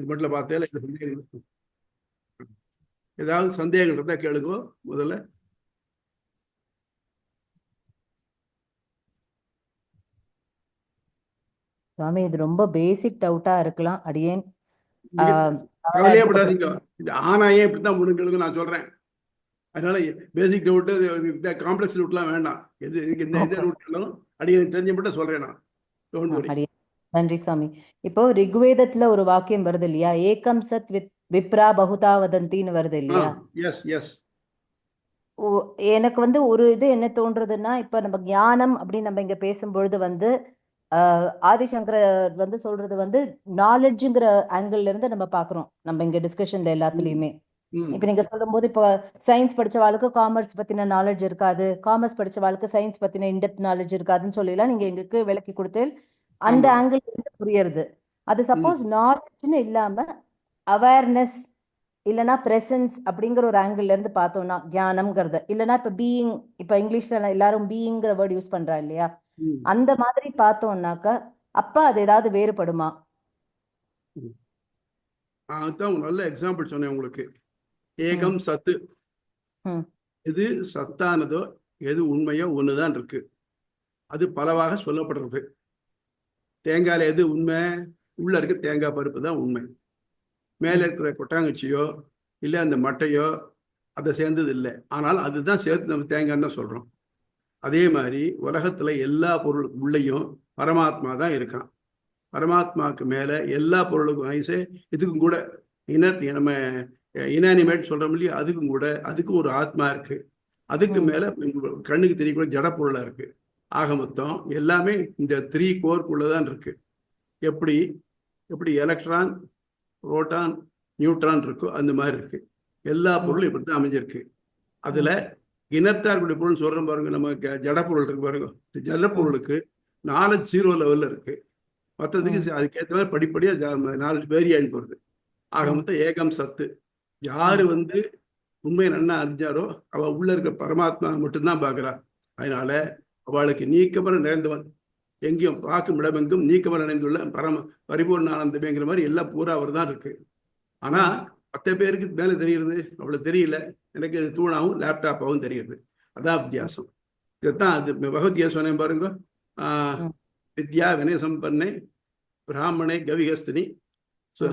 இது மட்டும் பார்த்தேன். ஏதாவது சந்தேகங்கள் இருந்தா கேளுங்க முதல்ல. சுவாமி, இது ரொம்ப பேசிக் டவுட்டா இருக்கலாம். அடியேன் கவலையே படாதீங்க. இது ஆனாயே இப்படித்தான் முன்னுங்க நான் சொல்றேன். அதனால பேசிக் டவுட் காம்ப்ளெக்ஸ் ரூட்லாம் வேண்டாம். எது இந்த எந்த ரூட்லாம் அடியே தெரிஞ்ச மட்டும் சொல்றேன் நான். நன்றி சுவாமி. இப்போ ரிக்வேதத்துல ஒரு வாக்கியம் வருது இல்லையா, ஏகம் சத் விப்ரா பகுதா வதந்தின்னு வருது இல்லையா? Yes yes. எனக்கு ஒரு இது என்ன தோன்றதுன்னா, இப்ப நம்ம ஞானம் அப்படின்னு நம்ம இங்க பேசும்பொழுது ஆதிசங்கர் சொல்றது நாலேஜ்ங்கிற ஆங்கிள் இருந்து நம்ம பாக்குறோம், நம்ம இங்க டிஸ்கஷன்ல எல்லாத்துலயுமே. இப்ப நீங்க சொல்லும் போது, இப்போ சயின்ஸ் படிச்சவாளுக்கு காமர்ஸ் பத்தின நாலேஜ் இருக்காது, காமர்ஸ் படிச்சவாளுக்கு சயின்ஸ் பத்தின இன்டெப்த் நாலேஜ் இருக்காதுன்னு சொல்லலாம் நீங்க எங்களுக்கு விளக்கி கொடுத்து அந்த ஆங்கிள் புரியுது. அது சப்போஸ் நாலேஜ்னு இல்லாம அவேர்னஸ் இல்லைன்னா பிரசன்ஸ் அப்படிங்கிற ஒரு ஆங்கிள் இருந்து பார்த்தோம்னா ஞானம்ங்கிறது, இல்லைன்னா இப்ப பீயிங், இப்ப இங்கிலீஷ்ல எல்லாரும் பீயிங்கிற வேர்ட் யூஸ் பண்றா இல்லையா, அந்த மாதிரி பார்த்தோம்னாக்க அப்ப அது ஏதாவது வேறுபடுமா? அதான் நல்ல எக்ஸாம்பிள் சொன்னேன் உங்களுக்கு. ஏகம் சத்து. எது சத்தானதோ எது உண்மையோ ஒண்ணுதான் இருக்கு. அது பலவாக சொல்லப்படுறது. தேங்காயில எது உண்மை? உள்ள இருக்க தேங்காய் பருப்பு தான் உண்மை. மேலே இருக்கிற கொட்டாங்குச்சியோ இல்லை அந்த மட்டையோ அதை சேர்ந்தது இல்லை. ஆனால் அதுதான் சேர்த்து நம்ம தேங்காய்ன்னு தான் சொல்றோம். அதே மாதிரி உலகத்துல எல்லா பொருள் உள்ளேயும் பரமாத்மா தான் இருக்கான். பரமாத்மாவுக்கு மேல எல்லா பொருளுக்கும் ஐசே இதுக்கும் கூட நம்ம இனானிமேட் சொல்றோம் இல்லையா, அதுக்கும் கூட அதுக்கும் ஒரு ஆத்மா இருக்கு. அதுக்கு மேல கண்ணுக்கு தெரியக்கூட ஜட பொருளா இருக்கு. ஆக மொத்தம் எல்லாமே இந்த 3 கோர்க்குள்ளதான் இருக்கு. எப்படி எப்படி எலக்ட்ரான், புரோட்டான், நியூட்ரான் இருக்கோ அந்த மாதிரி இருக்கு. எல்லா பொருளும் இப்படித்தான் அமைஞ்சிருக்கு. அதுல இனத்தார்களுடைய பொருள் சொல்றோம் பாருங்க, நம்ம ஜட பொருள் இருக்கு பாருங்க. ஜட பொருளுக்கு நாலேஜ் 0 லெவல்ல இருக்கு. மற்றதுக்கு அதுக்கேற்ற மாதிரி படிப்படியா நாலேஜ் வேரியான்னு போறது. ஆக மொத்தம் ஏகம் சத்து. யாரு உண்மையை நன்னா அறிஞ்சாரோ அவ உள்ள இருக்க பரமாத்மா மட்டும்தான் பாக்குறா. அதனால அவளுக்கு நீக்கமர நிறைந்தவன், எங்கேயும் பார்க்கும் இடமெங்கும் நீக்கமர நிறைந்துள்ள பரிபூர்ண ஆனந்தமேங்கிற மாதிரி எல்லாம் பூரா அவர் தான் இருக்கு. ஆனா 10 பேருக்கு மேல தெரியுது, அவளுக்கு தெரியல. எனக்கு இது தூணாவும் லேப்டாப்பாவும் தெரியுது. அதான் வித்தியாசம். இதுதான் அது பகவத்கீதை சொன்னேன் பாருங்க. வித்யா வினய சம்பன்னே பிராமணே கவிகஸ்தினி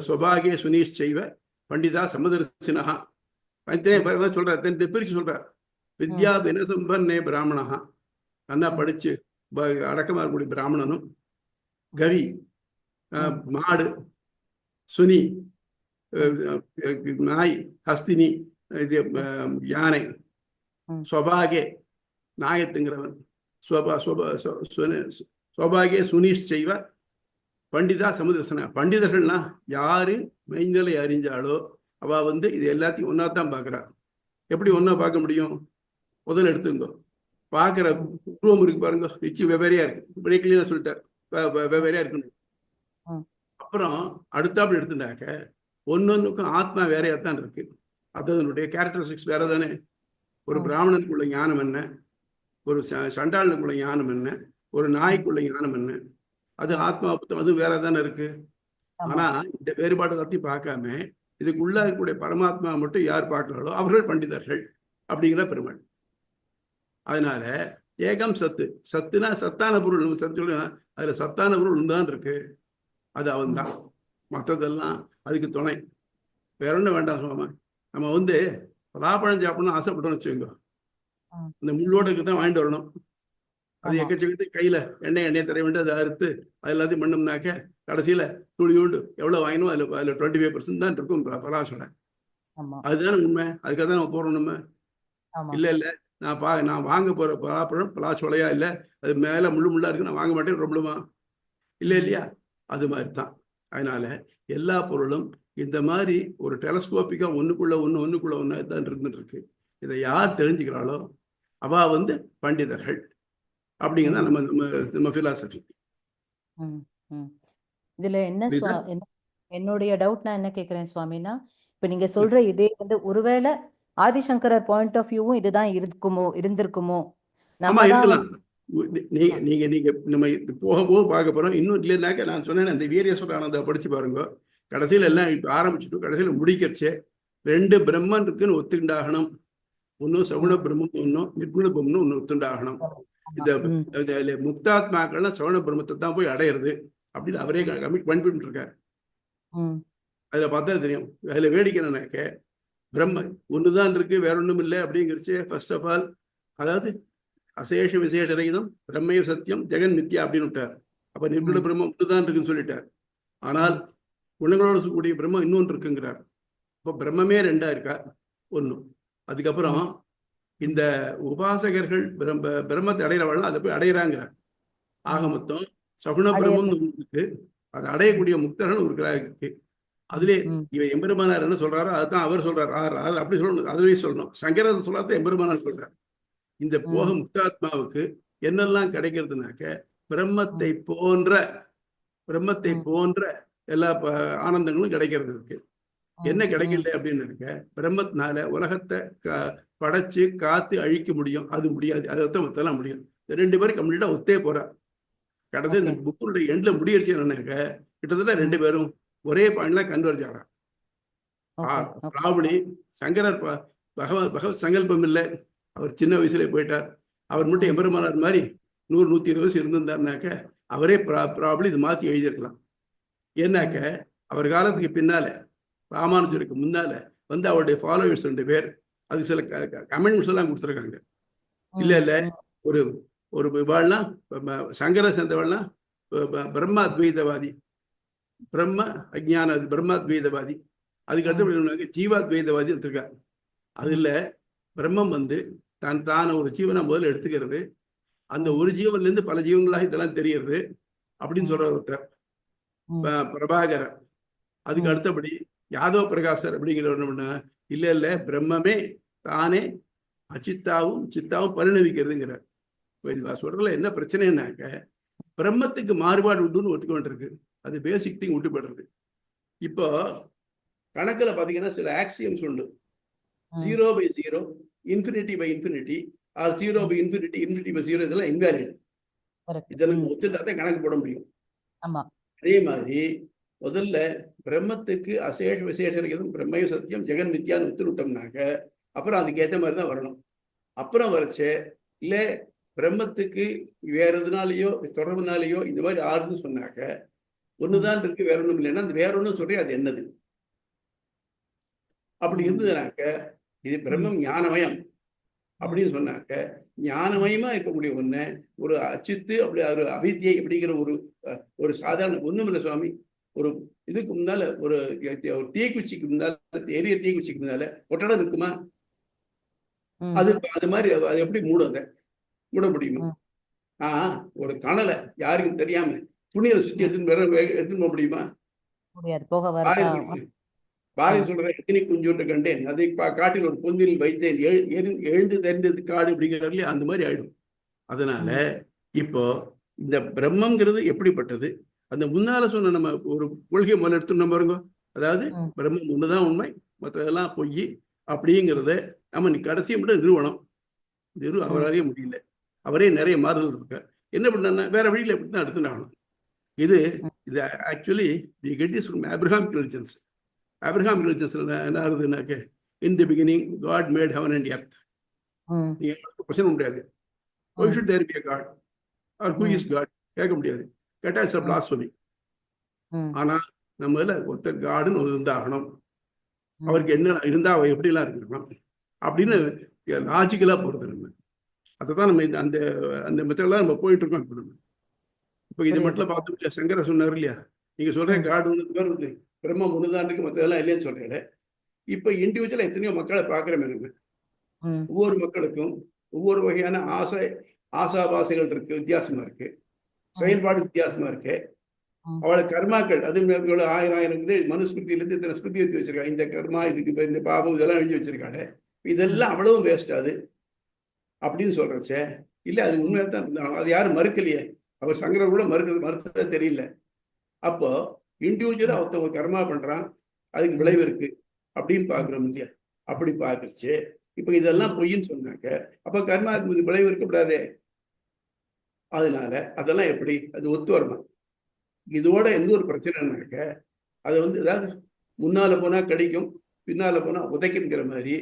சுபாகிய சுனிஷ்சைவ பண்டிதா சமதர்சினஹா. சொல்றார், பிரிச்சு சொல்றார். வித்யா வினய சம்பன்னே பிராமணஹா, நல்லா படிச்சு அடக்கமா இருக்கக்கூடிய பிராமணனும், கவி மாடு, சுனி நாய், ஹஸ்தினி யானை, ஸ்வபாகே நாயத்துங்கிறவன், ஸ்வபாகே சுனிஷ்சைவ பண்டிதா சமுதிரசன. பண்டிதர்கள்னா யாரு மெய்நிலை அறிஞ்சாலோ அவ இது எல்லாத்தையும் ஒன்னாத்தான் பாக்குறா. எப்படி ஒன்னா பார்க்க முடியும்? முதல்ல எடுத்துங்க, பாக்குற உருவம் இருக்கு பாருங்க, ரிச்சி வெவ்வேறையா இருக்கு, பிரேக்லியா சொல்லிட்டார், வெவ்வேறையா இருக்கணும். அப்புறம் அடுத்தாப்புல எடுத்துட்டாக்க ஒன்னொன்னுக்கும் ஆத்மா வேறையாத்தான் இருக்கு. அதனுடைய கேரக்டரிஸ்டிக்ஸ் வேற தானே. ஒரு பிராமணனுக்குள்ள ஞானம் என்ன, ஒரு சண்டாளனுக்குள்ள ஞானம் என்ன, ஒரு நாய்க்குள்ள ஞானம் என்ன, அது ஆத்மா புத்தம் அது வேற தானே இருக்கு. ஆனா இந்த வேறுபாடு எல்லாத்தையும் பார்க்காம இதுக்குள்ள இருக்கக்கூடிய பரமாத்மா மட்டும் யார் பார்க்கிறாளோ அவர்கள் பண்டிதர்கள் அப்படிங்கிற பெருமாள். அதனால ஏகம் சத்து. சத்துனா சத்தான பொருள். சத்து அதுல சத்தான பொருள் தான் இருக்கு, அது அவன் தான். மற்றதெல்லாம் அதுக்கு துணை, வேற ஒன்றும் வேண்டாம். சுவாமி, நம்ம பலாப்பழம் சாப்பிடணும் ஆசைப்பட்டோம்னு வச்சுக்கோங்க, இந்த முள்ளோடு தான் வாங்கிட்டு வரணும். அது எக்கச்சக்கத்து கையில எண்ணெய் தர வேண்டிய அதை அறுத்து அது எல்லாத்தையும் பண்ணோம்னாக்க கடைசியில துளியோண்டு எவ்வளவு வாங்கினோம் அதுல 25% தான் இருக்கும் பலாசோட. அதுதானே உண்மை. அதுக்காக தான் நம்ம போறோம். நம்ம இல்ல நான் வாங்க போற பலாப்பழம் பலாசோலையா இல்ல, அது மேல முள்ளா இருக்கு, நான் வாங்க மாட்டேன் ரொம்பலுமா இல்லையா? அது மாதிரி தான். அதனால எல்லா பொருளும் இந்த மாதிரி ஒரு டெலஸ்கோப்பிக்கா ஒண்ணுக்குள்ள ஒண்ணு தான் இருந்துட்டு இருக்கு. இதை யார் தெரிஞ்சுக்கிறாளோ அவ பண்டிதர்கள் அப்படிங்கிறத நம்ம பிலாசபி. இதுல என்னுடைய டவுட் நான் என்ன கேக்குறேன் சுவாமினா, இப்ப நீங்க சொல்ற இதே ஒருவேளை ஆதிசங்கரர் பாயிண்ட் ஆஃப் வியூவும் இதுதான் இருந்திருக்குமோ? ஆமா, இருக்கலாம். நீங்க நம்ம போக பார்க்க போறோம். இன்னும் இல்லைனாக்க நான் சொன்னேன், அந்த வீரேஸ்வர ஆனந்தா படிச்சு பாருங்க. கடைசியில் எல்லாம் இப்போ ஆரம்பிச்சுட்டு கடைசியில் முடிக்கிறச்சே 2 பிரம்மன் இருக்குன்னு ஒத்துண்டாகணும். ஒன்னும் சகுண பிரம்மம், ஒன்னும் நிர்குண பிரம்மம் ஒன்னு ஒத்துண்டாகணும். இந்த முக்தாத்மாக்கள்லாம் சகுண பிரம்மத்தை தான் போய் அடையிறது அப்படின்னு அவரே கமிட் பண்ணிட்டு இருக்காரு. அதுல பார்த்தா தெரியும். அதுல வேடிக்கை என்னன்னாக்க பிரம்ம ஒண்ணுதான் இருக்கு, வேற ஒண்ணும் இல்லை அப்படிங்கிறச்சு. ஃபர்ஸ்ட் ஆஃப் ஆல் அதாவது அசேஷ விசேஷ ரகிதம் பிரம்மைய சத்தியம் ஜெகன் மித்யா அப்படின்னு விட்டார். அப்ப நிர்குண பிரம்மம் ஒண்ணுதான் இருக்குன்னு சொல்லிட்டார். ஆனால் குணங்களோட கூடிய பிரம்மம் இன்னொன்று இருக்குங்கிறார். இப்போ பிரம்மே 2ஆ இருக்கா ஒண்ணு. அதுக்கப்புறம் இந்த உபாசகர்கள் பிரம்மத்தை அடைகிறவள் அதை போய் அடைகிறாங்கிறார். ஆக மொத்தம் சகுண பிரம்மம் இருக்கு, அதை அடையக்கூடிய முக்தர்கள் ஒரு இருக்கு. அதுல இவன் எம்பெருமானார் என்ன சொல்றாரோ அதுதான் அவர் சொல்றாரு. அப்படி சொல்லணும், அதுவே சொல்லணும். சங்கரர் சொல்லாத எம்பெருமானார் சொல்றார். இந்த போக முக்தாத்மாவுக்கு என்னெல்லாம் கிடைக்கிறதுனாக்க பிரம்மத்தை போன்ற எல்லா ஆனந்தங்களும் கிடைக்கிறது இருக்கு. என்ன கிடைக்கல அப்படின்னு இருக்க, பிரம்மத்தினால உலகத்தை படைச்சு காத்து அழிக்க முடியும், அது முடியாது. அதை மொத்தம் முடியும். 2 பேரும் கம்ப்ளீட்டா ஒத்தே போறா. கடைசி இந்த புக்குடைய எண்ட்ல முடியடிச்சு என்னன்னாக்க கிட்டத்தட்ட 2 பேரும் ஒரே பாயிண்ட்ல கன்வர்ஜ் ஆகிறார். ராவணி சங்கரர் பகவத் சங்கல்பம் இல்லை, அவர் சின்ன வயசுல போயிட்டார். அவர் மட்டும் எம்பெருமானார் மாதிரி 100-120 வயசு இருந்திருந்தாருனாக்க அவரே ப்ராப்ளம் இது மாத்தி எழுதியிருக்கலாம். ஏன்னாக்க அவர் காலத்துக்கு பின்னால ராமானுஜருக்கு முன்னால வந்து அவருடைய ஃபாலோவர்ஸ் 2 பேர் அது சில கமெண்ட்ஸ் எல்லாம் கொடுத்துருக்காங்க. இல்ல ஒரு ஒரு இவாள்லாம் சங்கர சேர்ந்தவாள்லாம் பிரம்ம அத்வைதவாதி, பிரம்ம அஜ்ஞான பிரம்மாத்வைதவாதி. அதுக்கு அடுத்து ஜீவாத்வைதவாதி எடுத்திருக்காரு. அதுல பிரம்மம் வந்து தான ஒரு ஜீவனை முதல்ல எடுத்துக்கிறது, அந்த ஒரு ஜீவன்ல இருந்து பல ஜீவங்களாக இதெல்லாம் தெரியறது அப்படின்னு சொல்ற ஒருத்தர் பிரபாகரர். அதுக்கு அடுத்தபடி யாதவ பிரகாசர் அப்படிங்கிறவர் இல்ல பிரம்மமே தானே அச்சித்தாவும் சித்தாவும் பரிணமிக்கிறதுங்கிறார். சொல்றதுல என்ன பிரச்சனைனாக்க பிரம்மத்துக்கு மாறுபாடு உண்டுன்னு ஒத்துக்க வேண்டியிருக்கு. அது பேசிக் திங் விட்டு போடுறது. இப்போ கணக்குல பாத்தீங்கன்னா சில ஆக்சியம்ஸ் உண்டு. 0/0, ∞/∞, ஆர் 0/∞, ∞/0 இதெல்லாம் இன்வேலிட். இதெல்லாம் ஒத்துட்டாதான் கணக்கு போட முடியும். அதே மாதிரி முதல்ல பிரம்மத்துக்கு அசேஷ விசேஷ ரகிதம் பிரம்மைய சத்தியம் ஜெகன் மித்யான்னு ஒத்துட்டோம்னாக்க அப்புறம் அதுக்கு ஏற்ற மாதிரி தான் வரணும். அப்புறம் வரைச்சே இல்ல பிரம்மத்துக்கு வேற எதுனாலேயோ தொடர்புனாலேயோ இந்த மாதிரி ஆறுதுன்னு சொன்னாக்க ஒண்ணுதான் இருக்கு, வேற ஒண்ணும் இல்லைன்னா அந்த வேற ஒண்ணும் சொல்றேன் அது என்னது அப்படி இருந்ததுனாக்க இது பிரம்மம் ஞானமயம் அப்படின்னு சொன்னாக்க ஞானமயமா இருக்கக்கூடிய ஒண்ணு ஒரு அச்சித்து அப்படி ஒரு அவித்யை அப்படிங்கிற ஒரு சாதாரண ஒண்ணும் இல்லை சுவாமி. ஒரு இதுக்கு முன்னால ஒரு தீக்குச்சிக்கு முன்னால எரிய தீக்குச்சிக்கு முன்னால ஒட்டடம் இருக்குமா? அது மாதிரி அது எப்படி மூட முடியுமா? ஒரு தணலை யாருக்கும் தெரியாம துணியில சுத்தி எடுத்துன்னு போக முடியுமா? பாரதி சொல்ற எத்தனை குஞ்சொன்று கண்டேன், அதை காட்டில் ஒரு பொந்தில் வைத்தேன், எழுந்து தெரிந்தது காடு அப்படிங்கிறாரு. அந்த மாதிரி ஆயிடும். அதனால இப்போ இந்த பிரம்மங்கிறது எப்படிப்பட்டது, அந்த முன்னால சொன்ன நம்ம ஒரு கொள்கை முதல்ல எடுத்துன்னு பாருங்க. அதாவது பிரம்மம் ஒண்ணுதான் உண்மை, மற்றதெல்லாம் பொய் அப்படிங்கிறத நம்ம கடைசியை மட்டும் நிறுவனம் அவராலேயே முடியல. அவரே நிறைய மாறுதல் இருக்க என்ன பண்ணா வேற வழியில எப்படித்தான் எடுத்துட்டாகணும். இது actually we get this from Abrahamic religions. Abrahamic ரிலிஜன்ஸ்ல என்ன ஆகுதுன்னாக்க in the beginning God made heaven and earth. நீங்க பிரச்சனை முடியாது. why should there be a god or who is god கேட்க முடியாது. கேட்டா இட்ஸ் a blasphemy. ஆனா நம்ம ஒருத்தர் காடுன்னு இருந்தாகணும், அவருக்கு என்ன இருந்தா அவ எப்படி எல்லாம் இருக்கணும் அப்படின்னு லாஜிக்கலா போறது. நம்ம அதைதான் நம்ம அந்த அந்த மெத்தட்லாம் நம்ம போயிட்டு இருக்கோம். இப்போ இது மட்டும் பார்த்து சங்கர சொன்னார் இல்லையா, நீங்க சொல்றேன் காடு ஒன்று பிரம்மம் ஒண்ணுதான் இருக்கு மற்றதெல்லாம் இல்லைன்னு சொல்றேன். இப்ப இண்டிவிஜுவலா எத்தனையோ மக்களை பாக்குறேன். ஒவ்வொரு மக்களுக்கும் ஒவ்வொரு வகையான ஆசாபாசைகள் இருக்கு, வித்தியாசமா இருக்கு, செயல்பாடு வித்தியாசமா இருக்கு. அவளுக்கு கர்மாக்கள் அது 1000 மனுஸ்மிருதியிலிருந்து இத்தனை ஸ்மிருதி எழுதி வச்சிருக்காங்க. இந்த கர்மா இதுக்கு இப்ப இந்த பாபம் இதெல்லாம் எழுதி வச்சிருக்காங்க. இதெல்லாம் அவ்வளவும் வேஸ்ட் அது அப்படின்னு சொல்றச்சே இல்ல, அது உண்மையா தான் இருந்தாலும் அது யாரும் மறுக்கலையே. அவர் சங்கரர் கூட மறுத்ததா தெரியல. அப்போ இண்டிவிஜுவலா ஒருத்தன் ஒரு கர்மா பண்றான், அதுக்கு விளைவு இருக்கு அப்படின்னு பாக்குறோம் இல்லையா. அப்படி பாக்குறச்சு இப்ப இதெல்லாம் பொய்ன்னு சொன்னாக்க அப்ப கர்மாவுக்கு இது விளைவு இருக்கக்கூடாதே. அதனால அதெல்லாம் எப்படி அது ஒத்து வரணும். இதோட எந்த ஒரு பிரச்சனைனாக்க அதை வந்து ஏதாவது முன்னால போனா கிடைக்கும், பின்னால போனா உதைக்குங்கிற மாதிரி.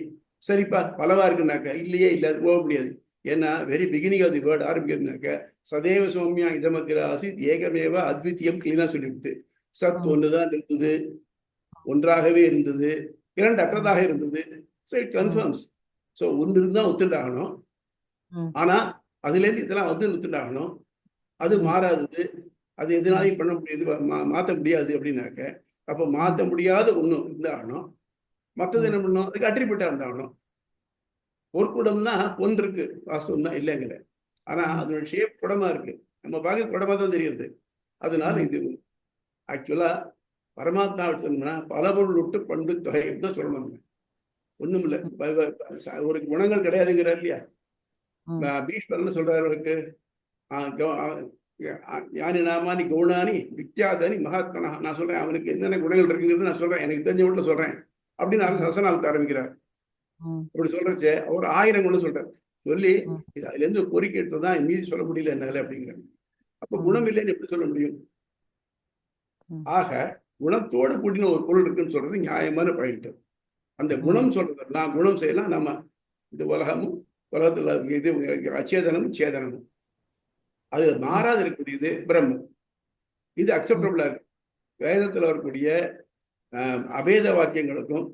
சரிப்பா பலவா இருக்குனாக்க இல்லையே இல்லை, அது போக முடியாது. ஏன்னா very beginning of the word ஆரம்பிக்கிறதுனாக்க சதேவ சௌமியா இதமக்கிற ஆசித் ஏகமேவ அத்வித்தியம் கிளீனா சொல்லிவிட்டு, சத் ஒன்றுதான் இருந்தது, ஒன்றாகவே இருந்தது, இரண்டு அற்றதாக இருந்தது. So it conforms. ஸோ ஒன்று இருந்தா ஒத்துண்டாகணும். ஆனா அதுல இருந்து இதெல்லாம் வந்து ஒத்துண்டாகணும். அது மாறாதது, அது எதனாலையும் பண்ண முடியாது, மாற்ற முடியாது அப்படின்னாக்க, அப்போ மாற்ற முடியாத ஒண்ணு இருந்தாகணும். மற்றது என்ன பண்ணணும், அதுக்கு அட்ரிபியூட்டா இருந்தாகணும். பொற்குடம்னா பொன் இருக்கு, வாஸ்தவம் தான் இல்லைங்கல. ஆனா அதோட ஷேப் குடமா இருக்கு, நம்ம பார்க்க குடமா தான் தெரியுது. அதனால இது ஆக்சுவலா பரமாத்மா எடுத்தோம்னா பல பொருள் விட்டு பண்பு தொகை தான் சொல்லணும். ஒண்ணும் இல்லை, ஒரு குணங்கள் கிடையாதுங்கிறார் இல்லையா பீஷ்மர்னு சொல்றாரு. அவருக்கு ஞானி நாமானி கவுனானி வித்யாதானி மகாத்மனா, நான் சொல்றேன் அவனுக்கு என்னென்ன குணங்கள் இருக்குங்கிறது நான் சொல்றேன், எனக்கு தெரிஞ்ச வீட்டுல சொல்றேன் அப்படின்னு அவர் சசனாவுக்கு ஆரம்பிக்கிறார். அப்படி சொல்றச்சே அவர் 1000 குணம் சொல்றாரு. சொல்லி அதுல இருந்து ஒரு பொறிக்கை எடுத்ததான் மீதி சொல்ல முடியல என்னால அப்படிங்கிறார். அப்ப குணம் இல்லைன்னு எப்படி சொல்ல முடியும்? ஆக குணத்தோடு கூட்டின ஒரு பொருள் இருக்குன்னு சொல்றது நியாயமான பாயிண்ட். அந்த குணம் சொல்றதெல்லாம் குணம் செய்யலாம். நம்ம இந்த உலகமும் உலகத்துல இது அச்சேதனமும் சேதனமும் அதுல மாறாது இருக்கக்கூடியது பிரம்மம். இது அக்செப்டபிளா இருக்கு. வேதத்துல வரக்கூடிய அபேத வாக்கியங்களுக்கும்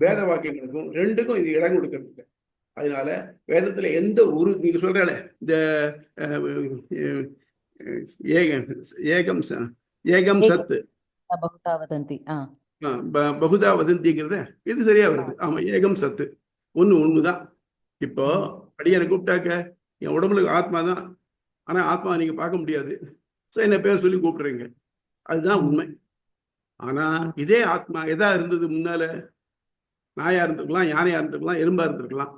வேத வாக்கியங்களுக்கும் ரெண்டுக்கும் இது இடம் கொடுக்கறது இல்லை. அதனால வேதத்துல எந்த ஒரு நீங்க சொல்றால இந்த ஏகம் ஏகம் சத்து பகுதா வதந்திங்கிறத இது சரியா வருது. ஆமா, ஏகம் சத்து ஒண்ணுதான். இப்போ அடியனை கூப்பிட்டாக்க என் உடம்புல ஆத்மா தான், ஆனா ஆத்மா நீங்க பார்க்க முடியாது, என்ன பேர் சொல்லி கூப்பிடுறீங்க, அதுதான் உண்மை. ஆனா இதே ஆத்மா எதா இருந்தது முன்னால, நாயா இருந்திருக்கலாம், யானையா இருந்திருக்கலாம், எறும்பா இருந்திருக்கலாம்.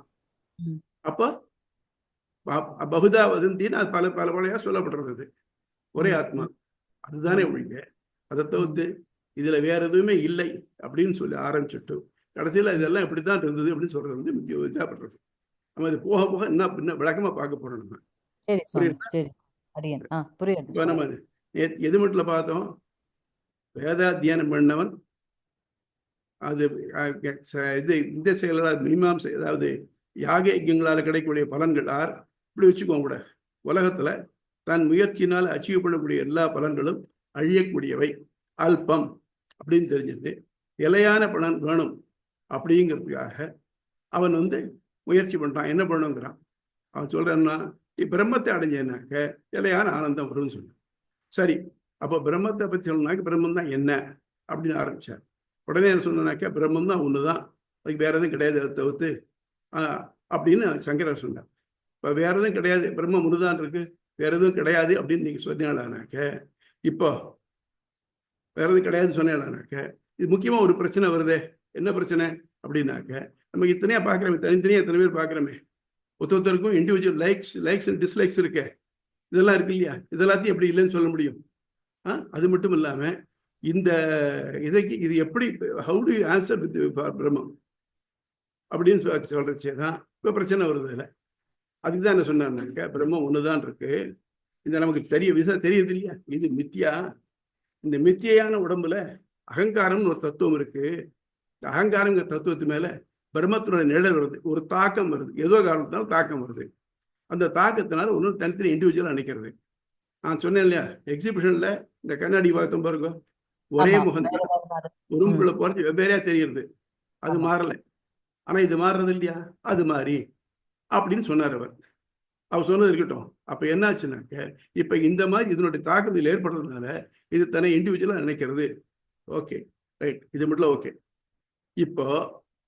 அப்போ பகுதா வதந்தின்னு அது பல பல பலையா சொல்லப்படுறது. ஒரே ஆத்மா அதுதானே ஒழிங்க. அதை தவிர்த்து இதுல வேற எதுவுமே இல்லை அப்படின்னு சொல்லி ஆரம்பிச்சுட்டு கடைசியில இதெல்லாம் இப்படித்தான் இருந்தது அப்படின்னு சொல்றது வந்து இதாப்படுறது. நம்ம இது போக போக என்ன விளக்கமா பார்க்க போறோம். நம்ம நம்ம எது மட்டும் பார்த்தோம், வேதாத்தியானம் பண்ணவன் அது இது இந்த செயலால் மீமாம்சை, அதாவது யாக யஜ்ஞங்களால் கிடைக்கக்கூடிய பலன்கள் இப்படி வச்சுக்கோங்க கூட. உலகத்துல தன் முயற்சியினால் அச்சீவ் பண்ணக்கூடிய எல்லா பலன்களும் அழியக்கூடியவை, அல்பம் அப்படின்னு தெரிஞ்சது. நிலையான பலன் வேணும் அப்படிங்கிறதுக்காக அவன் வந்து முயற்சி பண்றான். என்ன பண்ணுங்கிறான் அவன் சொல்றான்னா, பிரம்மத்தை அடைஞ்சேனாக்க நிலையான ஆனந்தம் வரும்னு சொன்னான். சரி, அப்போ பிரம்மத்தை பற்றி சொல்லணும்னாக்க பிரம்மம் தான் என்ன அப்படின்னு ஆரம்பிச்சார். உடனே என்ன சொன்னாக்க பிரம்மம் தான் ஒண்ணுதான், அதுக்கு வேற எதுவும் கிடையாது, அதை தவிர்த்து அப்படின்னு சங்கரர் சொன்னார். இப்போ வேற எதுவும் கிடையாது, பிரம்மம் ஒண்ணுதான் இருக்கு, வேற எதுவும் கிடையாது அப்படின்னு நீங்க சொன்னாக்க, இப்போ வேற எதுவும் கிடையாதுன்னு சொன்னாக்க இது முக்கியமா ஒரு பிரச்சனை வருதே. என்ன பிரச்சனை அப்படின்னாக்க, நம்ம இத்தனையா பார்க்குறோமே, தனித்தனியா எத்தனை பேர் பார்க்குறோமே, ஒருத்தருக்கும் இண்டிவிஜுவல் லைக்ஸ் அண்ட் டிஸ்லைக்ஸ் இருக்கு, இதெல்லாம் இருக்கு இல்லையா, இதெல்லாத்தையும் எப்படி இல்லைன்னு சொல்ல முடியும்? அது மட்டும் இல்லாம இந்த இதைக்கு இது எப்படி, how to you answer with பிரம்மம் அப்படின்னு சொல்றச்சே தான் இப்போ பிரச்சனை வருது. இல்லை அதுக்குதான் என்ன சொன்னாக்க, பிரம்மம் ஒண்ணுதான் இருக்கு, இந்த நமக்கு தெரியுது இல்லையா, இது மித்தியா. இந்த மித்தியான உடம்புல அகங்காரம்னு ஒரு தத்துவம் இருக்கு. அகங்காரங்கிற தத்துவத்து மேல பிரம்மத்தினுடைய நிழல் வருது, ஒரு தாக்கம் வருது, ஏதோ காரணத்தினால தாக்கம் வருது. அந்த தாக்கத்தினால ஒன்றும் தனித்தனி இண்டிவிஜுவலா நினைக்கிறது. நான் சொன்னேன் இல்லையா, எக்ஸிபிஷன்ல இந்த கண்ணாடி பார்த்தோம் பாருங்க, ஒரே முகம் ரூம்குள்ள போறது வெவ்வேறையா தெரியுது, அது மாறல. ஆனா இது மாறுறது இல்லையா, அது மாதிரி அப்படின்னு சொன்னார் அவர். அவர் சொன்னது இருக்கட்டும். அப்ப என்னாச்சுனாக்க, இப்ப இந்த மாதிரி இதனுடைய தாக்கம் இதில் ஏற்படுறதுனால இது தன்னை இண்டிவிஜுவலா நினைக்கிறது. ஓகே ரைட், இது மட்டும் ஓகே. இப்போ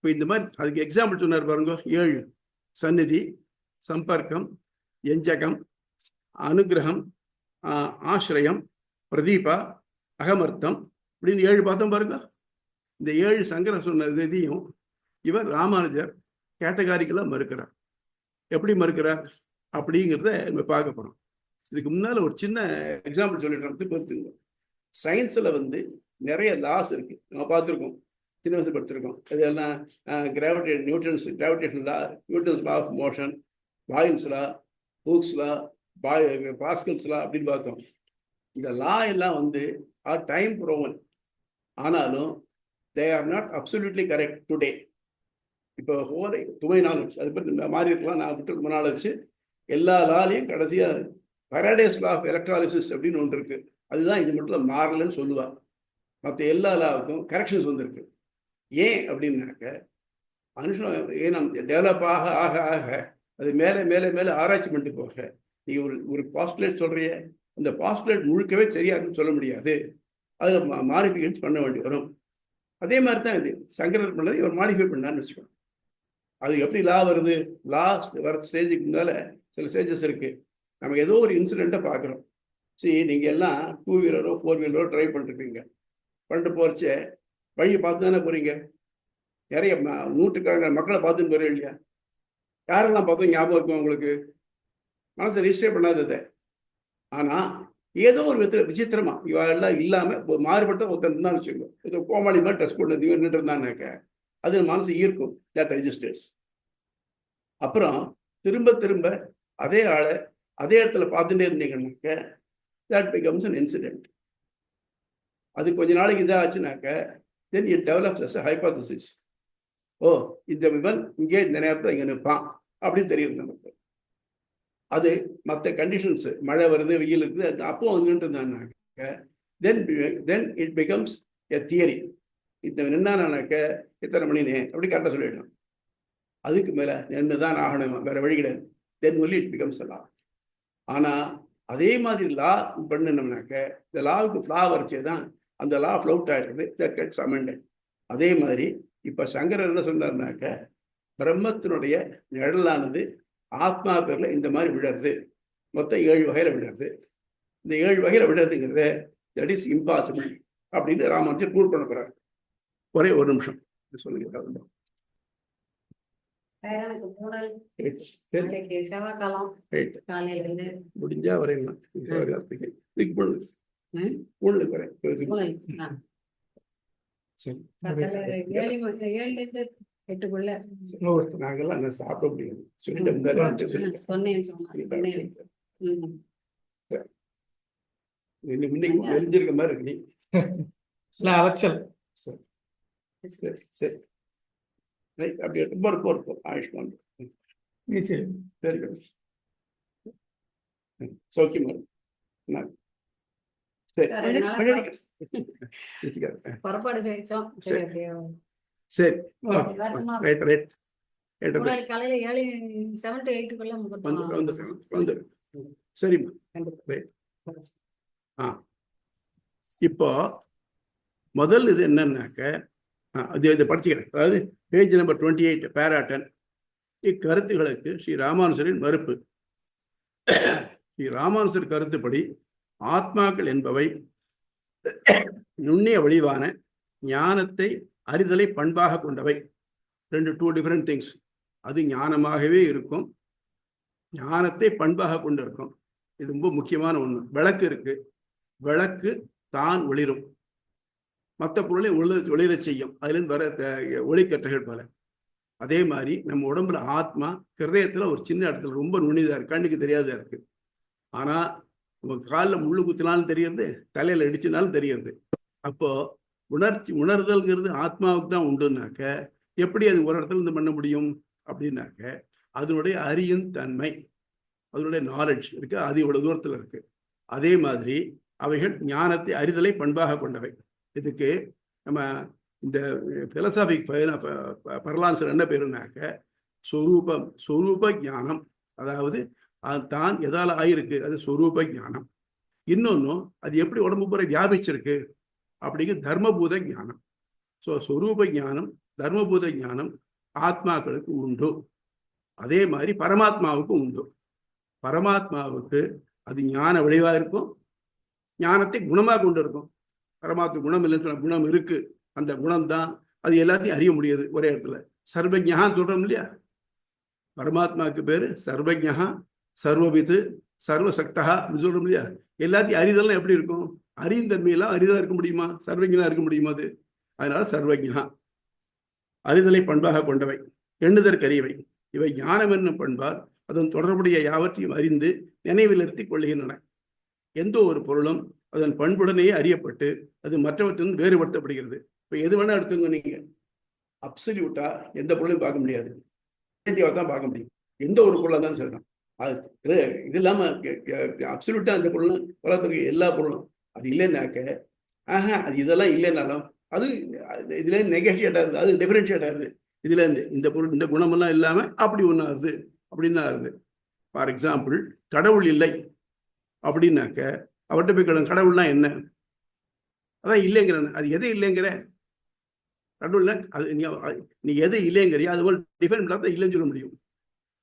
இந்த மாதிரி அதுக்கு எக்ஸாம்பிள் சொன்னார் பாருங்க, 7: சந்நிதி, சம்பர்க்கம், எஞ்சகம், அனுகிரகம், ஆசிரியம், பிரதீபா, அகமர்த்தம் அப்படின்னு 7 பார்த்தோம் பாருங்க. இந்த 7 சங்கர சொன்ன இதையும் இவர் ராமானுஜர் கேட்டகாரிக்கெல்லாம் மறுக்கிறார். எப்படி மறுக்கிறார் அப்படிங்கிறத நம்ம பார்க்க போறோம். இதுக்கு முன்னால ஒரு சின்ன எக்ஸாம்பிள் சொல்லிட்டு பொறுத்துங்க. சயின்ஸ்ல வந்து நிறைய லாஸ் இருக்கு, நம்ம பார்த்துருக்கோம், சின்ன வயசு படிச்சிருக்கோம். இதெல்லாம் gravitation law, Newton's law of motion, Boyle's law, Hooke's law, Pascal's law அப்படின்னு பார்த்தோம். இந்த லா எல்லாம் வந்து டைம் ப்ரோவன். ஆனாலும் they are not absolutely correct today. இப்போ துணை நாலேஜ் அது பற்றி மாறி இருக்கலாம். நான் விட்டு ரொம்ப நாள் ஆச்சு. எல்லா லாலையும் கடைசியாக ஃபெரடேஸ் லா ஆஃப் எலக்ட்ராலிசிஸ் அப்படின்னு ஒன்று இருக்கு. அதுதான் இது மட்டும் மாறலன்னு சொல்லுவார். மற்ற எல்லா லாவுக்கும் கரெக்ஷன்ஸ் வந்திருக்கு. ஏன் அப்படின்னாக்க மனுஷன் ஏன் டெவலப் ஆக ஆக ஆக அது மேலே மேலே மேலே ஆராய்ச்சி பண்ணிட்டு போக நீ ஒரு பாஸ்டுலேட் சொல்றிய, அந்த பாஸ்டுலேட் முழுக்கவே சரியாதுன்னு சொல்ல முடியாது. அதில் மாடிஃபிகேஷன் பண்ண வேண்டி வரும். அதே மாதிரி தான் இது சங்கரர் பண்ணது இவர் மாடிஃபை பண்ணான்னு வச்சுக்கோங்க. அது எப்படி லா வருது? லா வர ஸ்டேஜுக்கு முன்னால சில ஸ்டேஜஸ் இருக்கு. நம்ம ஏதோ ஒரு இன்சிடெண்ட்டை பார்க்குறோம். சரி, நீங்கள் எல்லாம் 2 வீலரோ 4 வீலரோ ட்ரைவ் பண்ணிருப்பீங்க. பண்ணிட்டு போகிறச்ச வழியை பார்த்து தானே போகிறீங்க. நிறைய நூற்றுக்கணக்கான மக்களை பார்த்துன்னு போகிறேன் இல்லையா? யாரெல்லாம் பார்த்தோம் ஞாபகம் இருக்கும் உங்களுக்கு? மனசை ரிஜிஸ்டர் பண்ணாததை. ஆனால் ஏதோ ஒரு விதத்தில் விசித்திரமா இவெல்லாம் இல்லாமல் மாறுபட்ட ஒருத்தர் தான் வச்சுக்கோங்க. ஏதோ கோமாளி மாதிரி டெஸ்ட் பண்ணது நின்று இருந்தான்னாக்க அது மனசு ஈர்க்கும். That registers. அப்புறம் திரும்ப திரும்ப அதே ஆளை அதே இடத்துல பார்த்துட்டே இருந்தீங்கன்னாக்க தட் பிகம்ஸ் அன் இன்சிடென்ட். அது கொஞ்ச நாளைக்கு இதாச்சுனாக்க then it develops as a hypothesis. ஓ, இந்த விவன் இங்கே இந்த நேரத்தில் இங்கே நிற்பான் அப்படின்னு தெரியுது நமக்கு. அது மற்ற கண்டிஷன்ஸ், மழை வருது, வெயில் இருக்குது, அப்போ வந்துட்டு இருந்தான்னாக்க then it becomes a theory. இந்த நின்னானாக்க இத்தனை மணினே அப்படி கரெக்டாக சொல்லிடலாம். அதுக்கு மேலே நின்று தான் ஆகணும், வேற வழி கிடையாது. தென் ஒன்லி இட் பிகம்ஸ் லா. ஆனால் அதே மாதிரி லா பண்ணினோம்னாக்க இந்த லாவுக்கு ஃப்ளா வரைச்சே தான் அந்த லா ஃப்ளவுட் ஆகிடுறது. That gets amended. அதே மாதிரி இப்போ சங்கரர் என்ன சொன்னார்னாக்க பிரம்மத்தினுடைய நிழலானது ஆத்மா பேரில் இந்த மாதிரி விடுறது. மொத்தம் 7 வகையில் விடுறது. இந்த 7 வகையில் விடுறதுங்கிறது தட் இஸ் இம்பாசிபிள் அப்படின்னு ராமானுஜர் ப்ரூவ் பண்ண போறாரு. ஒரே ஒரு நிமிஷம் சொல்லுங்க. முடிஞ்சா வரையலாம். நாங்கெல்லாம் சாப்பிட முடியாது. தெரிஞ்சிருக்க மாதிரி இருக்கு நீ அலைச்சல். சரி சரி அப்படியே போர் ஆயுஷ்மான் சரி சௌக்கியமா புறப்பாடு செஞ்சோம். சரி ரைட் ரைட் காலையில 7 to 8 சரிம்மா. இப்போ முதல் இது என்னன்னாக்க இதை படிச்சுக்கிறேன். அதாவது பேஜ் நம்பர் 28 பேராட்டன். இக்கருத்துகளுக்கு ஸ்ரீ ராமானுஜரின் மறுப்பு. ஸ்ரீ ராமானுஜர் கருத்துப்படி ஆத்மாக்கள் என்பவை நுண்ணிய வடிவான ஞானத்தை அறிதலை பண்பாக கொண்டவை. 2 டிஃபரெண்ட் திங்ஸ். அது ஞானமாகவே இருக்கும், ஞானத்தை பண்பாக கொண்டு இருக்கும். இது ரொம்ப முக்கியமான ஒண்ணு. விளக்கு இருக்கு, விளக்கு தான் ஒளிரும், மற்ற பொருளை ஒளிரச் செய்யும், அதுலேருந்து வர ஒளிக்கற்றைகள் போல. அதே மாதிரி நம்ம உடம்புல ஆத்மா ஹிருதயத்துல ஒரு சின்ன இடத்துல ரொம்ப நுண்ணிதா இருக்கு, கண்ணுக்கு தெரியாதா இருக்கு. ஆனா நம்ம காலில் முள்ளு குத்தினாலும் தெரியறது, தலையில இடிச்சினாலும் தெரியறது. அப்போ உணர்தல்ங்கிறது ஆத்மாவுக்கு தான் உண்டுனாக்க எப்படி அது ஒரு இடத்துல இருந்து பண்ண முடியும் அப்படின்னாக்க அதனுடைய அறியும் தன்மை, அதனுடைய நாலேஜ் இருக்கு, அது இவ்வளவு தூரத்துல இருக்கு. அதே மாதிரி அவைகள் ஞானத்தை அறிதலை பண்பாக கொண்டவை. இதுக்கு நம்ம இந்த பிலசாபிக் பரலான்சர் என்ன பேருனாக்க சொரூப ஞானம். அதாவது தான் எதால ஆயிருக்கு, அது சொரூப ஞானம். இன்னொன்னும் அது எப்படி உடம்பு பூரா வியாபிச்சிருக்கு அப்படிங்கிற தர்மபூத ஞானம். ஸோ சொரூப ஞானம், தர்மபூத ஞானம் ஆத்மாக்களுக்கு உண்டு. அதே மாதிரி பரமாத்மாவுக்கும் உண்டு. பரமாத்மாவுக்கு அது ஞான விளைவாக இருக்கும், ஞானத்தை குணமாக கொண்டு இருக்கும். பரமாத்மா குணம் இல்லைன்னு சொன்ன குணம் இருக்கு, அந்த குணம் தான் அது எல்லாத்தையும் அறிய முடியாது ஒரே இடத்துல. சர்வஜகான்னு சொல்றோம் இல்லையா, பரமாத்மாவுக்கு பேரு சர்வஜகா, சர்வவித்து, சர்வசக்தா அப்படின்னு சொல்றோம் இல்லையா. எல்லாத்தையும் அறிதல்லாம் எப்படி இருக்கும்? அறியும் தன்மையெல்லாம் அறிதா இருக்க முடியுமா? சர்வஜனா இருக்க முடியுமா? அது அதனால சர்வஜகா, அறிதலை பண்பாக கொண்டவை, எண்ணுதற்கரியவை. இவை ஞானம் என்னும் பண்பால் அதன் தொடர்புடைய யாவற்றையும் அறிந்து நினைவில் நிறுத்திக் கொள்கின்றன. எந்த ஒரு பொருளும் அதன் பண்புடனேயே அறியப்பட்டு அது மற்றவற்றிலிருந்து வேறுபடுத்தப்படுகிறது. இப்போ எது வேணா எடுத்துங்க, நீங்க அப்சல்யூட்டா எந்த பொருளையும் பார்க்க முடியாது, தான் பார்க்க முடியும். எந்த ஒரு பொருளாக தான் சொல்லணும். அது இது இல்லாம அப்சல்யூட்டா அந்த பொருளும் உலகத்துக்கு எல்லா பொருளும் அது இல்லைன்னாக்க அது இதெல்லாம் இல்லைன்னாலும் அது இதுல நெகோஷியேட் ஆகுது, அது டிஃபரன்ஷியேட் ஆகுது. இதுல இருந்து இந்த பொருள் இந்த குணமெல்லாம் இல்லாம அப்படி ஒண்ணு ஆகுது அப்படின்னு தான் ஆகுது. ஃபார் எக்ஸாம்பிள், கடவுள் இல்லை அப்படின்னாக்க அவர்கிட்ட போய் கடவுள்லாம் என்ன, அதான் இல்லைங்கிறேன். அது எதை இல்லைங்கிற கடவுள்ல அது நீ எதை இல்லைங்கிறியா அது போல் டிஃபரெண்ட் தான் இல்லைன்னு சொல்ல முடியும்.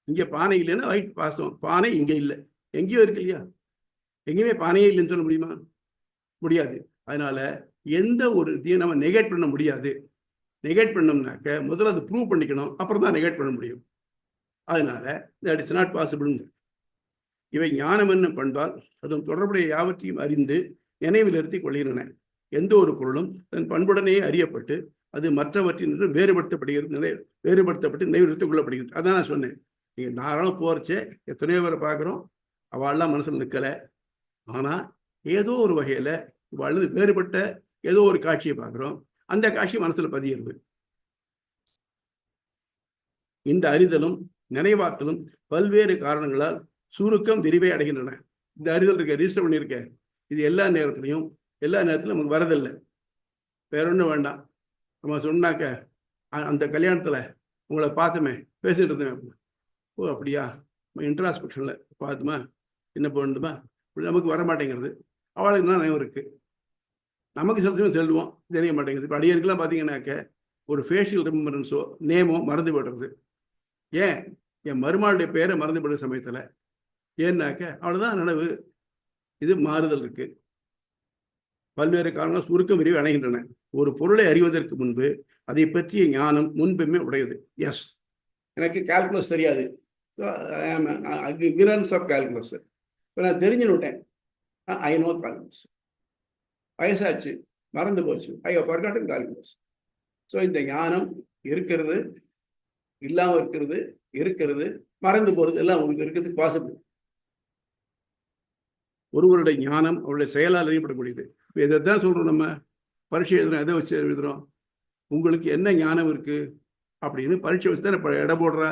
இங்க பானை இல்லைன்னா ரைட், வாஸ்தவம், பானை இங்க இல்லை, எங்கேயோ இருக்கு இல்லையா, எங்கேயுமே பானையே இல்லைன்னு சொல்ல முடியுமா? முடியாது. அதனால எந்த ஒரு இதையும் நம்ம நெகேட் பண்ண முடியாது. நெகேட் பண்ணோம்னாக்க முதல்ல அதை ப்ரூவ் பண்ணிக்கணும், அப்புறம் தான் நெகேட் பண்ண முடியும். அதனால தட் இஸ் நாட் பாசிபிள். இவை ஞானம் என்ன பண்பால் அதன் தொடர்புடைய யாவற்றையும் அறிந்து நினைவில் நிறுத்திக் கொள்கின்றன. எந்த ஒரு பொருளும் தன் பண்புடனே அறியப்பட்டு அது மற்றவற்றின் வேறுபடுத்தப்படுகிறது, வேறுபடுத்தப்பட்டு நினைவு நிறுத்திக் கொள்ளப்படுகிறது. அதான் நான் சொன்னேன். நீங்க தாராளம் போறச்சே எத்தனையோ பேரை பார்க்குறோம், அவள்லாம் மனசில் நிற்கலை. ஆனா ஏதோ ஒரு வகையில வாழ்ந்து வேறுபட்ட ஏதோ ஒரு காட்சியை பார்க்குறோம், அந்த காட்சி மனசுல பதியிறது. இந்த அறிதலும் நினைவாற்றலும் பல்வேறு காரணங்களால் சுருக்கம் விரிவை அடைகின்றன. இந்த அறிதல் இருக்க ரிஜிஸ்டர் பண்ணியிருக்க, இது எல்லா நேரத்திலையும் எல்லா நேரத்திலும் நமக்கு வரதில்லை. வேற ஒன்றும் வேண்டாம். நம்ம சொன்னாக்க அந்த கல்யாணத்துல உங்களை பார்த்துமே பேசிட்டு இருந்தேன், ஓ அப்படியா, இன்ட்ராஸ்பெக்ஷன்ல பார்த்துமா என்ன பண்ணுமா, நமக்கு வர மாட்டேங்கிறது. அவளுக்கு தான் நினைவு இருக்கு, நமக்கு சில சமயம் சொல்லுவோம், தெரிய மாட்டேங்குது. இப்போ அடியருக்கெல்லாம் பார்த்தீங்கன்னாக்க ஒரு ஃபேஷியல் ரிமெம்பரன்ஸோ நேமோ மறந்து போய்டுறது. ஏன், என் மருமாளுடைய பேரை மறந்து போடுற சமயத்தில் ஏன்னாக்க அவ்வளோதான் நினைவு. இது மாறுதல் இருக்கு. பல்வேறு காரணங்கள் சுருக்கம் விரிவு அடைகின்றன. ஒரு பொருளை அறிவதற்கு முன்பு அதை பற்றிய ஞானம் முன்புமே உடையது. எஸ், எனக்கு கால்குலஸ் தெரியாது, இக்னரன்ஸ் ஆஃப் கால்குலஸ். இப்போ நான் தெரிஞ்சுன்னு விட்டேன், ஐ நோ கால்குலஸ். வயசாச்சு, மறந்து போச்சு, I have forgotten calculus. So இந்த ஞானம் இருக்கிறது, இல்லாமல் இருக்கிறது, இருக்கிறது, மறந்து போகிறது, எல்லாம் உங்களுக்கு இருக்கிறதுக்கு பாசிபிள். ஒருவருடைய ஞானம் அவருடைய செயலால் அறியப்படக்கூடியது. இப்போ இதைத்தான் சொல்றோம், நம்ம பரீட்சை எழுதுறோம், எதை வச்சு எழுதுறோம், உங்களுக்கு என்ன ஞானம் இருக்கு அப்படின்னு பரீட்சை வச்சு தான் இப்போ இடம் போடுறா.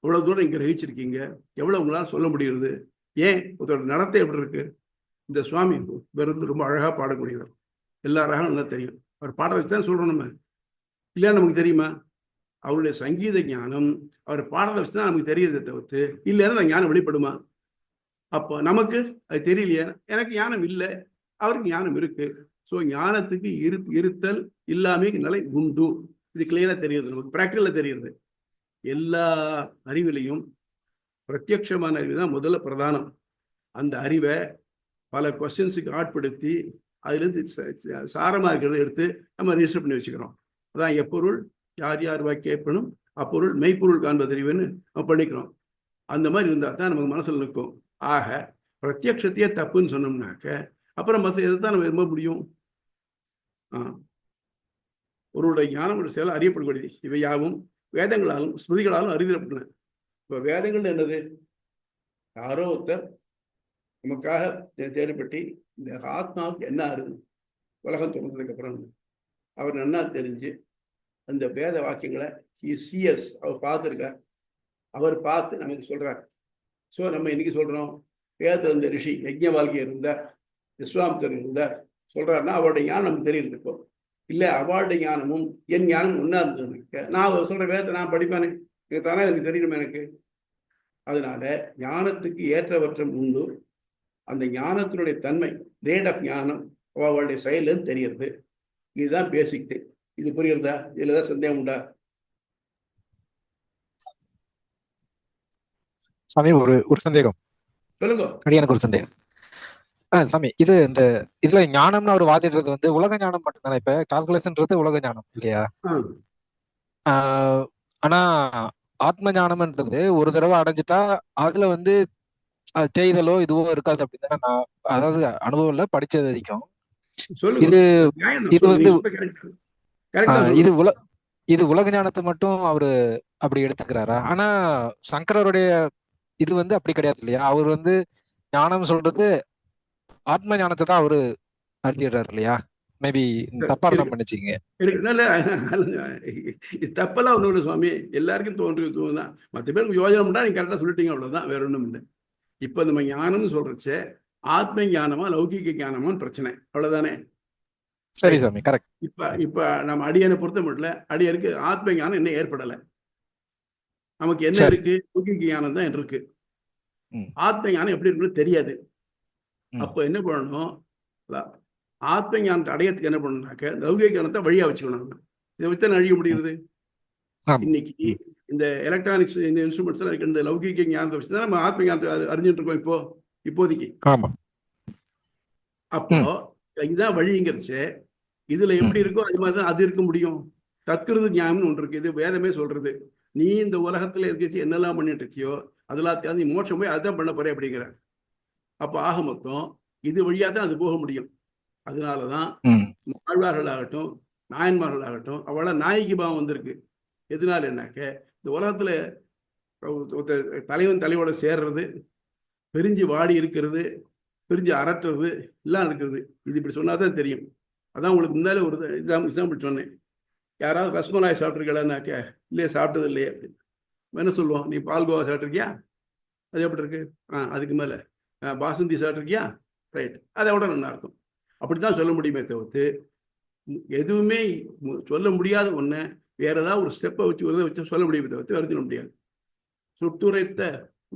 எவ்வளவு தூரம் இங்கே கிரகிச்சிருக்கீங்க, எவ்வளவு உங்களால் சொல்ல முடிகிறது. ஏன், ஒருத்தரோட நடத்தை எப்படி இருக்கு. இந்த சுவாமி வெறுந்து ரொம்ப அழகா பாடக்கூடியவர், எல்லா ரகம் நல்லா தெரியும். அவர் பாட வச்சு தான் சொல்றோம் நம்ம, இல்லையா நமக்கு தெரியுமா? அவருடைய சங்கீத ஞானம் அவர் பாடலை வச்சு தான் நமக்கு தெரியுறதை தவிர்த்து இல்லைன்னா அந்த ஞானம் வெளிப்படுமா? அப்போ நமக்கு அது தெரியலையே, எனக்கு ஞானம் இல்லை, அவருக்கு ஞானம் இருக்கு. ஸோ ஞானத்துக்கு இருத்தல் இல்லாமே நிலை உண்டு. இது கிளியரா தெரியுது, நமக்கு பிராக்டிகலா தெரியுது. எல்லா அறிவிலையும் பிரத்யட்சமான அறிவு தான் முதல்ல பிரதானம். அந்த அறிவை பல கொஸ்டின்ஸுக்கு ஆட்படுத்தி அதுலேருந்து சாரமாக இருக்கிறத எடுத்து நம்ம ரிஜிஸ்டர் பண்ணி வச்சுக்கிறோம். அதான் எப்பொருள் யார் யார் வாக்கியப்பனும் அப்பொருள் மெய்ப்பொருள் காண்பதறிவுன்னு நம்ம பண்ணிக்கிறோம். அந்த மாதிரி இருந்தால் தான் நமக்கு மனசில் நிற்கும். ஆக பிரத்யட்சத்தையே தப்புன்னு சொன்னோம்னாக்க அப்புறம் மற்ற எதை தான் நம்ம விரும்ப முடியும்? ஒருவருடைய ஞானம் ஒரு செயல் அறியப்படக்கூடியது. இவை யாவும் வேதங்களாலும் ஸ்மிருதிகளாலும் அறிவிக்கப்பட்டன. இப்போ வேதங்கள் என்னது? யாரோ ஒருத்தர் நமக்காக தேடிப்பட்டு இந்த ஆத்மாவுக்கு என்ன அருது உலகம் தோன்றதுக்கு அப்புறம் அவர் நன்னா தெரிஞ்சு அந்த வேத வாக்கியங்களை சிஎஸ் அவர் பார்த்துருக்கார். அவர் பார்த்து நமக்கு சொல்றார். ஸோ நம்ம இன்னைக்கு சொல்றோம், வேதத்தில் இருந்த ரிஷி யஜ்ஞ வாழ்க்கை இருந்தார், விஸ்வாமித்தர் இருந்தார் சொல்றாருன்னா அவருடைய ஞானம் நமக்கு தெரியுது. இப்போ இல்லை, அவளுடைய ஞானமும் என் ஞானமும் ஒன்றா இருந்தது. நான் சொல்ற வேதத்தை நான் படிப்பேனே, எனக்கு தானே எனக்கு தெரியணும் எனக்கு. அதனால ஞானத்துக்கு ஏற்றவற்றம் உண்டு. அந்த ஞானத்தினுடைய தன்மை, ரேட் ஆஃப் ஞானம் அவளுடைய செயலுன்னு தெரியுது. இதுதான் பேசிக். இது புரியுறதா? இதுல ஏதாவது சந்தேகம் உண்டா? சாமி, ஒரு சந்தேகம். சொல்லுங்க. எனக்கு ஒரு சந்தேகம் சாமி. இந்த இதுல ஞானம்னு அவர் வாதிடுறது வந்து உலக ஞானம் மட்டும்தானே? இப்ப கால்குலேஷன்றது உலக ஞானம் இல்லையா? ஆனா ஆத்ம ஞானம்ன்றது ஒரு தடவை அடைஞ்சிட்டா அதுல வந்து தேய்தலோ இதுவோ இருக்காது அப்படின்னு நான், அதாவது அனுபவம்ல படிச்சது வரைக்கும். இது வந்து இது உலக ஞானத்தை மட்டும் அவரு அப்படி எடுத்துக்கிறாரா? ஆனா சங்கரருடைய இது வந்து அப்படி கிடையாது இல்லையா? அவர் வந்து ஞானம் சொல்றது ஆத்ம ஞானத்தை தான் அவரு அறுதிடுறாரு இல்லையா? மேபி தப்பா அர்த்தம் பண்ணிச்சிங்க. தப்பெல்லாம் ஒன்றும் இல்லை சுவாமி, எல்லாருக்கும் தோன்றுதான். மற்ற பேருக்கு யோஜனை பண்ணா நீங்க கரெக்டாக சொல்லிட்டீங்க, அவ்வளவுதான், வேற ஒன்றும் இல்லை. இப்போ நம்ம ஞானம்னு சொல்றச்சே ஆத்ம ஞானமா லௌகிக ஞானமான்னு பிரச்சனை, அவ்வளவுதானே? சரி சாமி, கரெக்ட். இப்ப நம்ம அடியனை பொறுத்த மட்டும் அடியனுக்கு ஆத்ம ஞானம் என்ன ஏற்படலை. நமக்கு என்ன இருக்கு? லௌகிக ஞானம் தான் இருக்கு. ஆத்ம ஞானம் எப்படி இருக்குன்னு தெரியாது. அப்போ என்ன பண்ணணும்? ஆத்ம ஞானத்தை அடையத்துக்கு என்ன பண்ணணும்னாக்க லௌகிக ஞானத்தை வழியா வச்சுக்கணும். இதை வச்சு தான் அழிய முடியுது. இன்னைக்கு இந்த எலக்ட்ரானிக்ஸ், இந்த இன்ஸ்ட்ருமெண்ட்ஸ் எல்லாம் இருக்கு, இந்த லௌகிக ஞானத்தை வச்சு தான் நம்ம ஆத்ம ஞானத்தை அறிஞ்சிட்டு இருக்கோம் இப்போதைக்கு. அப்போ இதுதான் வழிங்கிறச்சு. இதுல எப்படி இருக்கோ அது மாதிரிதான் அது இருக்க முடியும். தத்கிருத ஞானம்னு ஒன்று இருக்கு, இது வேதமே சொல்றது. நீ இந்த உலகத்துல இருக்கச்சு என்னெல்லாம் பண்ணிட்டு இருக்கியோ அதெல்லாம் நீ மோட்சம் போய் அதான் பண்ண போறே அப்படிங்கிற. அப்போ ஆக மொத்தம் இது வழியா தான் அது போக முடியும். அதனாலதான் ஆழ்வார்கள் ஆகட்டும், நாயன்மார்கள் ஆகட்டும், அவள நாயகி பாவம் வந்திருக்கு. எதனால என்னாக்க இந்த உலகத்துல தலைவன் தலைவோட சேர்றது, பிரிஞ்சு வாடி இருக்கிறது, பிரிஞ்சு அரட்டுறது எல்லாம் இருக்கிறது. இது இப்படி சொன்னாதான் தெரியும். அதான் உங்களுக்கு முன்னாலே ஒரு எக்ஸாம்பிள் சொன்னேன். யாராவது ரசமலாய் சாப்பிட்ருக்கலான்னாக்க இல்லையே சாப்பிட்டது இல்லையே அப்படின்னு என்ன சொல்லுவோம்? நீ பால்கோவா சாப்பிட்ருக்கியா? அது எப்படி இருக்கு? அதுக்கு மேலே பாசந்தி சாப்பிட்ருக்கியா? ரைட், அதை விட நல்லா இருக்கும். அப்படித்தான் சொல்ல முடியுமே தவிர்த்து எதுவுமே சொல்ல முடியாத ஒன்று வேற ஏதாவது ஒரு ஸ்டெப்பை வச்சு சொல்ல முடியுமே தவிர்த்து வருத்திட முடியாது. சுட்டுரைத்த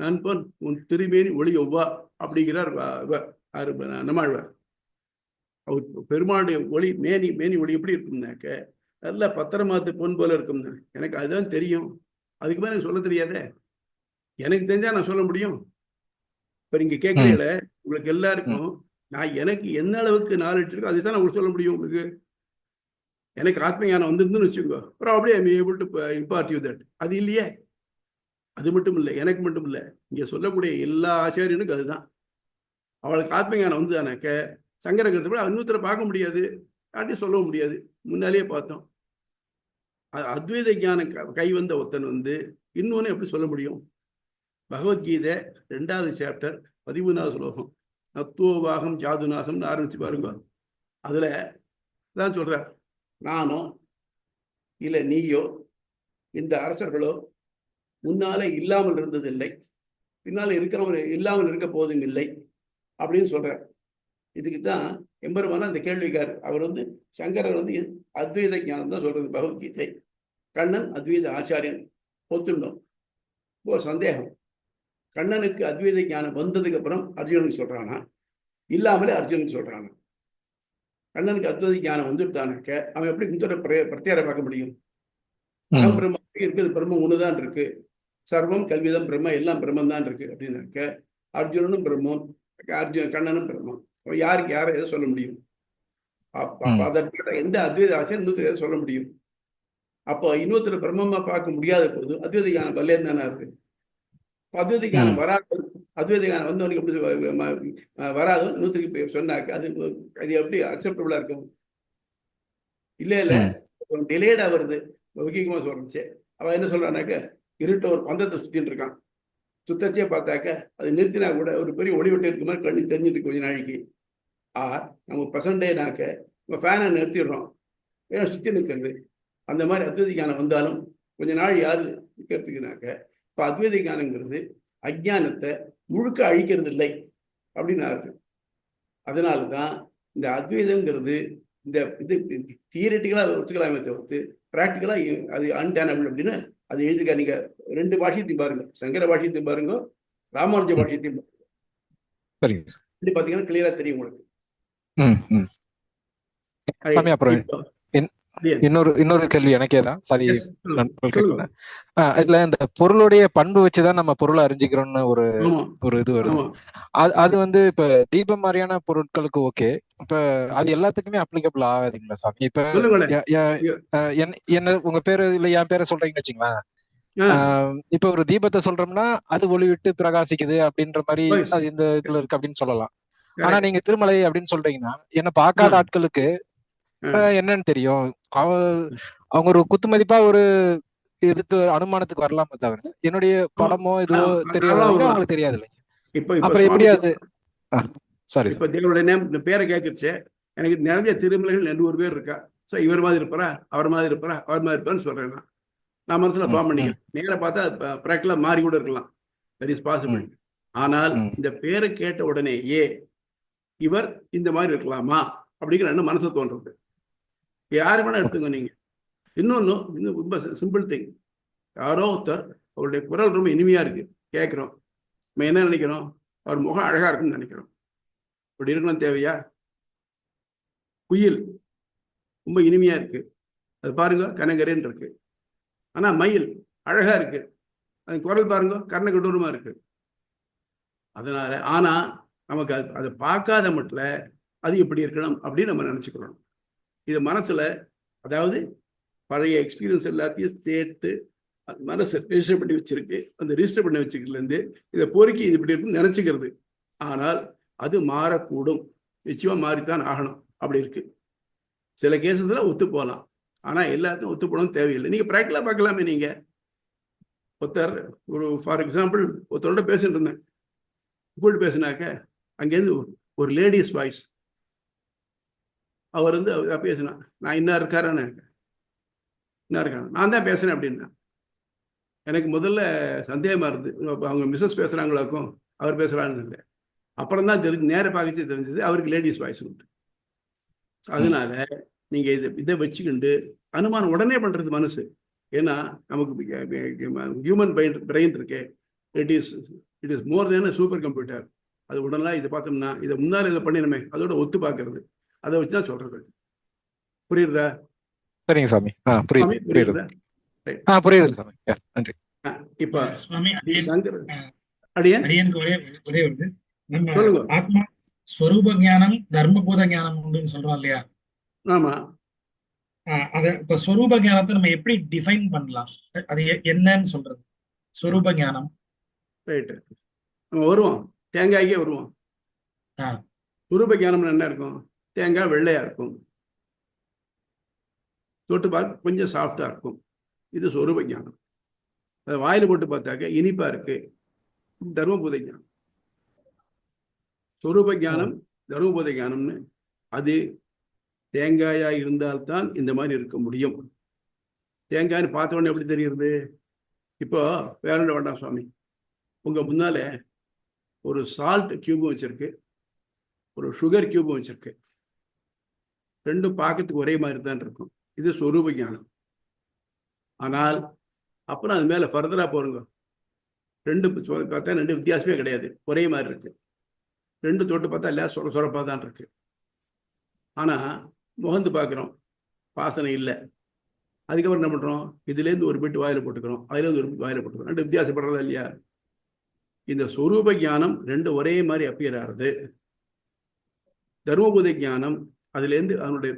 நண்பன் உன் திருமேனி ஒளி ஒவ்வா அப்படிங்கிறார் நம்மாழ்வார். அவர் பெருமாளுடைய ஒளி மேனி ஒளி எப்படி இருக்கும்னாக்க நல்ல பத்திரமாத்து பொன் போல இருக்கும்னா எனக்கு அதுதான் தெரியும். அதுக்கு மேலே எனக்கு சொல்ல தெரியாதே. எனக்கு தெரிஞ்சா நான் சொல்ல முடியும். இப்ப நீங்க கேட்கறீங்கள, உங்களுக்கு எல்லாருக்கும் நான் எனக்கு என்ன அளவுக்கு நாலேஜ் இருக்கோ அதுதான் நான் உங்களுக்கு சொல்ல முடியும். உங்களுக்கு எனக்கு ஆத்ம ஞானம் வந்திருந்துன்னு வச்சுக்கோங்க, அப்புறம் அப்படியே ஐ able to impart you that. அது இல்லையே. அது மட்டும் இல்லை, எனக்கு மட்டும் இல்லை, இங்க சொல்லக்கூடிய எல்லா ஆச்சாரியனுக்கும் அதுதான். அவளுக்கு ஆத்ம ஞானம் வந்துதானாக்க சங்கரங்கிறது கூட இன்னொருத்தரை பார்க்க முடியாது, யார்ட்டையும் சொல்ல முடியாது. முன்னாலேயே பார்த்தோம். அத்வைத ஞானம் கை வந்த ஒருத்தன் இன்னொன்னு எப்படி சொல்ல முடியும்? பகவத்கீதை 2வது சாப்டர் 13வது ஸ்லோகம், நத்துவவாகம் ஜாதுநாசம்னு ஆரம்பிச்சு பாருங்க. அதுல தான் சொல்றார், நானோ இல்லை நீயோ இந்த அரசர்களோ முன்னாலே இல்லாமல் இருந்ததில்லை, பின்னால இருக்கிறவங்க இல்லாமல் இருக்க போதும் இல்லை அப்படின்னு சொல்றார். இதுக்கு தான் எம்பெருமான அந்த கேள்விக்கார். அவர் சங்கரர் அத்வைத ஞானம் தான் சொல்றது பகவத்கீதை. கண்ணன் அத்வைத ஆச்சாரியன் ஒத்துண்டோம். ஒரு சந்தேகம், கண்ணனுக்கு அத்வைத ஞானம் வந்ததுக்கு அப்புறம் அர்ஜுனனுக்கு சொல்றானா இல்லாமலே அர்ஜுனனுக்கு சொல்றானா? கண்ணனுக்கு அத்வைத ஞானம் வந்துட்டானாக்க அவன் எப்படி முத்தர பிரத்யாரை பார்க்க முடியும்? பிரம்ம இருக்குது, பிரம்மம் ஒண்ணுதான் இருக்கு, சர்வம் கல்விதம் பிரம்ம, எல்லாம் பிரம்மம் தான் இருக்கு அப்படின்னாக்க அர்ஜுனனும் பிரம்மம், கண்ணனும் பிரம்மம். யாருக்கு யாரை எதை சொல்ல முடியும்? எந்த அத்வைத ஆச்சாரம் இன்னொருத்தர் எதை சொல்ல முடியும்? அப்போ இன்னொருத்தர் பிரம்மமா பார்க்க முடியாத போது அத்வைத ஞானம் வல்லேன்னு தானே இருக்கு. அத்வைத ஞானம் வராது, அத்வைத ஞானம் வந்தவனுக்கு எப்படி வராது இன்னொருத்தருக்கு சொன்னாக்க அது எப்படி அக்செப்டபுளா இருக்கும்? இல்ல டிலேடா வருது. முக்கியமா சொல்றச்சு அவன் என்ன சொல்றானாக்க, இருட்ட ஒரு பந்தத்தை சுத்தின்னு இருக்கான், சுத்தச்சே பார்த்தாக்க அது நிறுத்தினா கூட ஒரு பெரிய ஒளிவட்டம் இருக்க மாதிரி கண்ணு தெரிஞ்சுட்டு கொஞ்ச நாளைக்கு. நம்ம பர்சன்டேனாக்க நம்ம ஃபேனை நிறுத்திடுறோம், ஏன்னா சுத்தி நிற்கிறது. அந்த மாதிரி அத்வைத ஞானம் வந்தாலும் கொஞ்ச நாள் யாரு நிற்கிறதுக்குனாக்க, இப்போ அத்வைத ஞானங்கிறது அஜ்ஞானத்தை முழுக்க அழிக்கிறது இல்லை அப்படின்னு இருக்கு. அதனால தான் இந்த அத்வைதங்கிறது இந்த இது தியரிட்டிக்கலாக ஒத்துக்கலாமே தவிர்த்து ப்ராக்டிக்கலா அது அன்டேனபிள் அப்படின்னு அது எழுதிக்க. நீங்க 2 பாஷ்யத்தையும் பாருங்க, சங்கர பாஷ்யத்தையும் பாருங்க, ராமானுஜ பாஷ்யத்தையும் பாருங்க, பாத்தீங்கன்னா கிளியரா தெரியும் உங்களுக்கு. இன்னொரு கேள்வி எனக்கே தான், சாரி கேட்கல. இதுல இந்த பொருளுடைய பண்பு வச்சுதான் நம்ம பொருளை அறிஞ்சிக்கிறோம்னு ஒரு இது வருது. அது இப்ப தீபம் மாதிரியான பொருட்களுக்கு ஓகே, இப்ப அது எல்லாத்துக்குமே அப்ளிகபிள் ஆகாதுங்களா சாமி? இப்ப என்ன உங்க பேரு இல்ல என் பேரை சொல்றீங்கன்னு வச்சுங்களேன், இப்ப ஒரு தீபத்தை சொல்றோம்னா அது ஒளி விட்டு பிரகாசிக்குது அப்படின்ற மாதிரி அது இந்த இதுல இருக்கு அப்படின்னு சொல்லலாம். ஆனா நீங்க திருமலை அப்படின்னு சொல்றீங்கன்னா என்ன பார்க்காத ஆட்களுக்கு என்னன்னு தெரியும்? அவங்க ஒரு குத்துமதிப்பா ஒரு இதுக்கு அனுமானத்துக்கு வரலாமே தவிர என்னுடைய படமோ இதுவோ தெரியாத அவங்களுக்கு தெரியாது இல்லைங்க. அப்புறம் எப்படி அது சாரி இப்ப தேவனுடைய நேம் இந்த பேரை கேட்கறச்சே எனக்கு நிறைய திருமலைகள் 200 பேர் இருக்கா. ஸோ இவர் மாதிரி இருப்பாரா, அவர் மாதிரி இருப்பாரா, அவர் மாதிரி இருப்பாருன்னு சொல்றேன். நான் மனசுல ஃபார்ம் பண்ணிக்கிறேன். நேர பார்த்தா ப்ராக்டிகலா மாறி கூட இருக்கலாம். That is possible. ஆனால் இந்த பேரை கேட்ட உடனேயே இவர் இந்த மாதிரி இருக்கலாமா அப்படிங்கிற என்ன மனசு தோன்றது. யாரு வேணா எடுத்துங்க நீங்க. இன்னொன்னு ரொம்ப சிம்பிள் திங். யாரோ ஒருத்தர் அவருடைய குரல் ரொம்ப இனிமையா இருக்கு, கேட்கிறோம். நம்ம என்ன நினைக்கிறோம்? அவர் முகம் அழகா இருக்குன்னு நினைக்கிறோம். அப்படி இருக்கணும் தேவையா? குயில் ரொம்ப இனிமையா இருக்கு, அது பாருங்க கனகரேன்னு இருக்கு. ஆனா மயில் அழகா இருக்கு, அது குரல் பாருங்க கர்ண கடூரமா இருக்கு. அதனால ஆனா நமக்கு அதை பார்க்காத மட்டும் அது எப்படி இருக்கணும் அப்படின்னு நம்ம நினைச்சுக்கிறோம். இது மனசுல, அதாவது பழைய எக்ஸ்பீரியன்ஸ் எல்லாத்தையும் சேர்த்து மனசு ரிஜிஸ்டர் பண்ணி வச்சிருக்கு. அந்த ரிஜிஸ்டர் பண்ணி வச்சுக்கிறதுலேருந்து இதை பொறுக்கி இது இப்படி இருக்குன்னு நினைச்சுக்கிறது. ஆனால் அது மாறக்கூடும், நிச்சயமா மாறித்தான் ஆகணும். அப்படி இருக்கு. சில கேசஸ்ல ஒத்து போகலாம், ஆனா எல்லாத்தையும் ஒத்து போகணும் தேவையில்லை. நீங்க ப்ராக்டிகலா பார்க்கலாமே. நீங்க ஒருத்தர் ஒரு ஃபார் எக்ஸாம்பிள் ஒருத்தரோட பேசிட்டு இருந்தேன், கூப்பிட்டு பேசினாக்க அங்கேருந்து ஒரு லேடிஸ் வாய்ஸ், அவர் வந்து பேசினா, நான் இன்னும் இருக்காரான்னு, இன்னும் இருக்காரு, நான் தான் பேசுறேன் அப்படின்னா. எனக்கு முதல்ல சந்தேகமா இருந்து, அவங்க மிஸ்ஸஸ் பேசுறாங்களாக்கும் அவர் பேசுறான்னு இல்லை. அப்புறம் தான் தெரிஞ்சு, நேர பார்க்கச்சு தெரிஞ்சது அவருக்கு லேடிஸ் வாய்ஸ் உண்டு. அதனால நீங்க இதை வச்சுக்கிண்டு அனுமானம் உடனே பண்றது மனசு. ஏன்னா நமக்கு ஹியூமன் பிரெயின் இருக்கே, it is more than super computer. அது உடனே இதை பார்த்தோம்னா இதை முன்னால இதை பண்ணிடணுமே, அதோட ஒத்து பார்க்கறது, அதை வச்சுதான் சொல்றது. புரியுறதா? சரிங்க சாமி. புரியுது. புரியுறதா? புரியுது சாமி. நன்றி. இப்ப சுவாமி சங்கர் அடியன் அடியனுக்கு ஒரே ஒரு நம்ம சொல்லுங்க. ஆத்மா ஸ்வரூப ஞானம் தர்மபூத ஞானம் உண்டுன்னு சொல்றோம் இல்லையா? ஆமா. அத இப்ப ஸ்வரூப ஞானத்தை நம்ம எப்படி டிஃபைன் பண்ணலாம்? அது என்னன்னு சொல்றது ஸ்வரூப ஞானம்? ரைட்டு, நம்ம வருவோம், தேங்காய்க்கே வருவோம். ஸ்வரூப ஞானம்னு என்ன இருக்கும்? தேங்காய் வெள்ளையா இருக்கும், தொட்டு பார்க்க கொஞ்சம் சாஃப்டா இருக்கும். இது ஸ்வரூப ஞானம். அதை வாயில போட்டு பார்த்தாக்க இனிப்பா இருக்கு, தர்மபூத ஞானம். ஸ்வரூப ஞானம் தர்மபூத ஞானம்னு அது தேங்காயா இருந்தால்தான் இந்த மாதிரி இருக்க முடியும். தேங்காய்னு பார்த்த உடனே எப்படி தெரியுது? இப்போ வேற ஒன்றும் வேண்டாம் சுவாமி, உங்க முன்னால ஒரு சால்ட் கியூபும் வச்சிருக்கு, ஒரு சுகர் கியூபும் வச்சிருக்கு. ரெண்டும் பார்க்கறதுக்கு ஒரே மாதிரி தான் இருக்கும். இது ஸ்வரூப ஞானம். ஆனால் அப்புறம் அது மேல ஃபர்தரா போறங்க, ரெண்டு பார்த்தா ரெண்டு வித்தியாசமே கிடையாது, ஒரே மாதிரி இருக்கு. ரெண்டு தொட்டு பார்த்தா எல்லாம் சொரப்பா தான் இருக்கு. ஆனா முகந்து பார்க்குறோம், வாசனை இல்லை. அதுக்கப்புறம் என்ன பண்றோம்? இதுலேருந்து ஒரு பிட்டு வாயில போட்டுக்கிறோம், அதுலேருந்து ஒரு பிட்டு வாயில போட்டுக்கிறோம். ரெண்டு வித்தியாசப்படுறதா இல்லையா? இந்த ஸ்வரூப ஞானம் ரெண்டு ஒரே மாதிரி அப்பியர் ஆகுது. தர்மபூத ஞானம் அதுலேருந்து அதனுடைய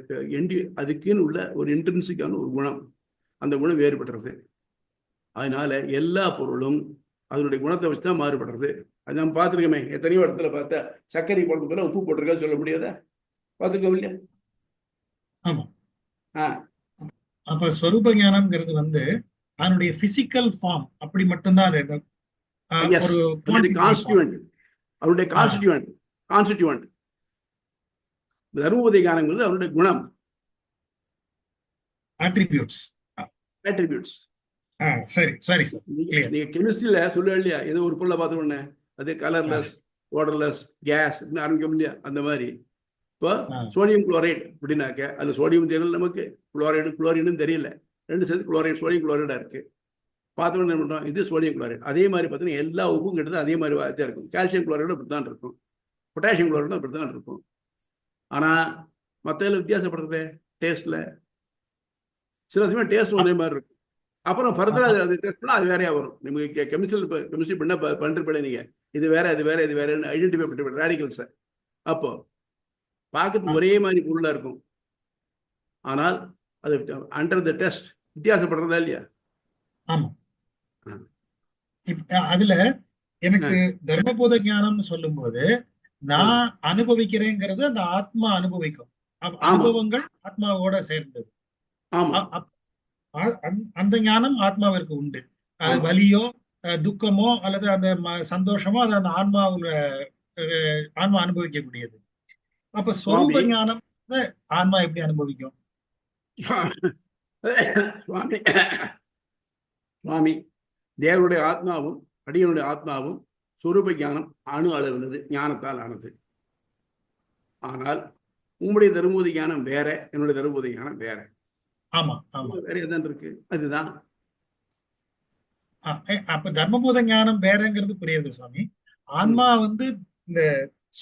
அதுக்குன்னு உள்ள ஒரு இன்ட்ரின்சிக்கான ஒரு குணம், அந்த குணம் வேறுபடுறது. அதனால எல்லா பொருளும் அதனுடைய குணத்தை வச்சு தான் மாறுபடுறது. அது நம்ம பார்த்துருக்கோமே, எத்தனையோ இடத்துல பார்த்தா சர்க்கரை போடுறது போல உப்பு போட்டிருக்கான்னு சொல்ல முடியாதா? பார்த்துருக்கோம் இல்லையா? ஆமா. அப்ப ஸ்வரூப ஞானம்ங்கிறது அதனுடைய பிசிக்கல் ஃபார்ம் அப்படி மட்டும்தான் அது. ஒரு கான்ஸ்டிட்யூவன்ட், அவருடைய கான்ஸ்டிட்யூவன்ட். தர்மபூத ஞானங்கிறது அவருடைய குணம், அட்ரிபியூட்ஸ். சரி சரி சார். நீங்க கெமிஸ்ட்ரியில சொல்லுவா இல்லையா, ஏதோ ஒரு பொருளை பார்த்த உடனே அது கலர்லெஸ், ஓடர்லெஸ், கேஸ் ஆரம்பிக்கும் இல்லையா? அந்த மாதிரி இப்போ சோடியம் குளோரைடு அப்படின்னாக்க அதுல சோடியம் தெரியல நமக்கு, குளோரினும் தெரியல, ரெண்டு சேர்த்து குளோரைடு, சோடியம் குளோரைடா இருக்கு. பார்த்த உடனே என்ன பண்றோம்? இது சோடியம் குளோரைடு. அதே மாதிரி பார்த்தீங்கன்னா எல்லா உப்பும் கிட்டத்தட்ட அதே மாதிரி தான் இருக்கும். கால்சியம் குளோரைடு அப்படித்தான் இருக்கும், பொட்டாசியம் குளோரைடும் அப்படித்தான் இருக்கும். ஆனா மற்ற வித்தியாசப்படுறது டேஸ்ட்ல. சில சமயம் டேஸ்ட் ஒரே மாதிரி இருக்கும். அப்புறம் ஃபர்தரா அது டெஸ்ட் பண்ணா அது வேறையா வரும். நீங்க கெமிஸ்ட்ரி பண்ண பண்ணிருப்பேன் நீங்க, இது வேற இது வேற இது வேறன்னு ஐடென்டிஃபை பண்ணிட்டு ரேடிகல்ஸை. அப்போ பார்க்கறதுக்கு ஒரே மாதிரி பொருளா இருக்கும், ஆனால் அது அண்டர் த டெஸ்ட் வித்தியாசப்படுறதா இல்லையா? ஆமா. அதுல எனக்கு தர்மபூத ஞானம்னு சொல்லும் போது நான் அனுபவிக்கிறேங்கிறது அந்த ஆத்மா அனுபவிக்கும். அனுபவங்கள் ஆத்மாவோட சேர்ந்தது. அந்த ஞானம் ஆத்மாவிற்கு உண்டு. அது வலியோ துக்கமோ அல்லது அந்த சந்தோஷமோ அது அந்த ஆன்மாவோட ஆன்மா அனுபவிக்கக்கூடியது. அப்ப சுவாமி ஸ்வரூப ஞானம் ஆன்மா எப்படி அனுபவிக்கும்? சுவாமி சுவாமி தேவனுடைய ஆத்மாவும் அடியனுடைய ஆத்மாவும் சொரூப ஞானம் அணு அளவினது, ஞானத்தால் ஆனது. ஆனால் உங்களுடைய தர்மபூத ஞானம் வேற, என்னுடைய தர்மபூத ஞானம் வேற. ஆமா ஆமா, வேற எதான் இருக்கு, அதுதான். அப்ப தர்மபூத ஞானம் வேறங்கிறது புரியுது சுவாமி. ஆன்மா வந்து இந்த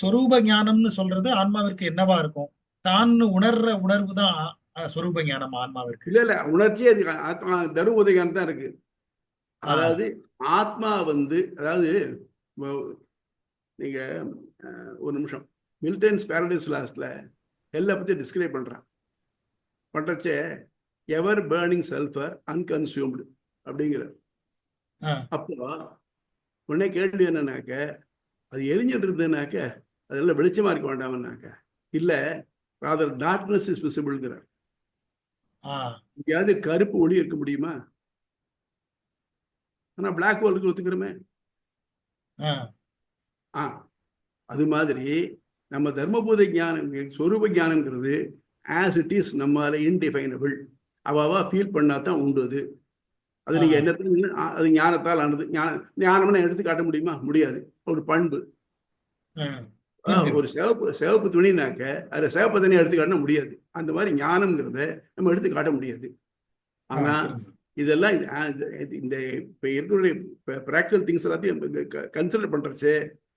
சொரூப ஞானம்னு சொல்றது ஆன்மாவிற்கு என்னவா இருக்கும்? தான் உணர்ற உணர்வு தான் சொரூப ஞானம் ஆன்மாவிற்கு. இல்ல உணர்ச்சி அது ஆத்மா தர்மபூத ஞானம் தான் இருக்கு. அதாவது ஆத்மா வந்து, அதாவது நீங்க ஒரு நிமிஷம், மில்டன்ஸ் பாரடைஸ் லாஸ்ட்ல ஹெல்லை பத்தி டிஸ்கிரைப் பண்றச்சே எவர் பேர்னிங் சல்ஃபர் அன்கன்சியூம்டு அப்படிங்கிற. அப்போ உடனே கேள்வி என்னன்னாக்க, அது எரிஞ்சிட்டு இருந்ததுனாக்க அதெல்லாம் வெளிச்சமா இருக்க வேண்டாம்னாக்க, இல்ல ராதர் டார்க்னஸ் இஸ் விசிபிள்ங்கிறார். எங்கேயாவது கருப்பு ஒளி இருக்க முடியுமா? ஆனா பிளாக் ஹோலுக்கு ஒத்துக்கிறோமே. அது மாதிரி நம்ம தர்மபூத ஞானம், சொரூப ஞானம்ங்கிறது ஆஸ் இட் இஸ் நம்மால இன்டிஃபைனபிள். அவாவா ஃபீல் பண்ணாதான் உண்டு. அது நீங்க என்ன, அது ஞானத்தால் ஆனது. ஞானம்னு எடுத்து காட்ட முடியுமா? முடியாது. ஒரு பண்பு. ஒரு சிவப்பு துணினாக்க அதை சிவப்பு தண்ணி எடுத்து காட்ட முடியாது. அந்த மாதிரி ஞானம்ங்கிறத நம்ம எடுத்து காட்ட முடியாது. ஆனா இதெல்லாம் இந்த இப்ப இருக்கிற பிராக்டிகல் திங்ஸ் எல்லாத்தையும் கன்சிடர் பண்றச்சு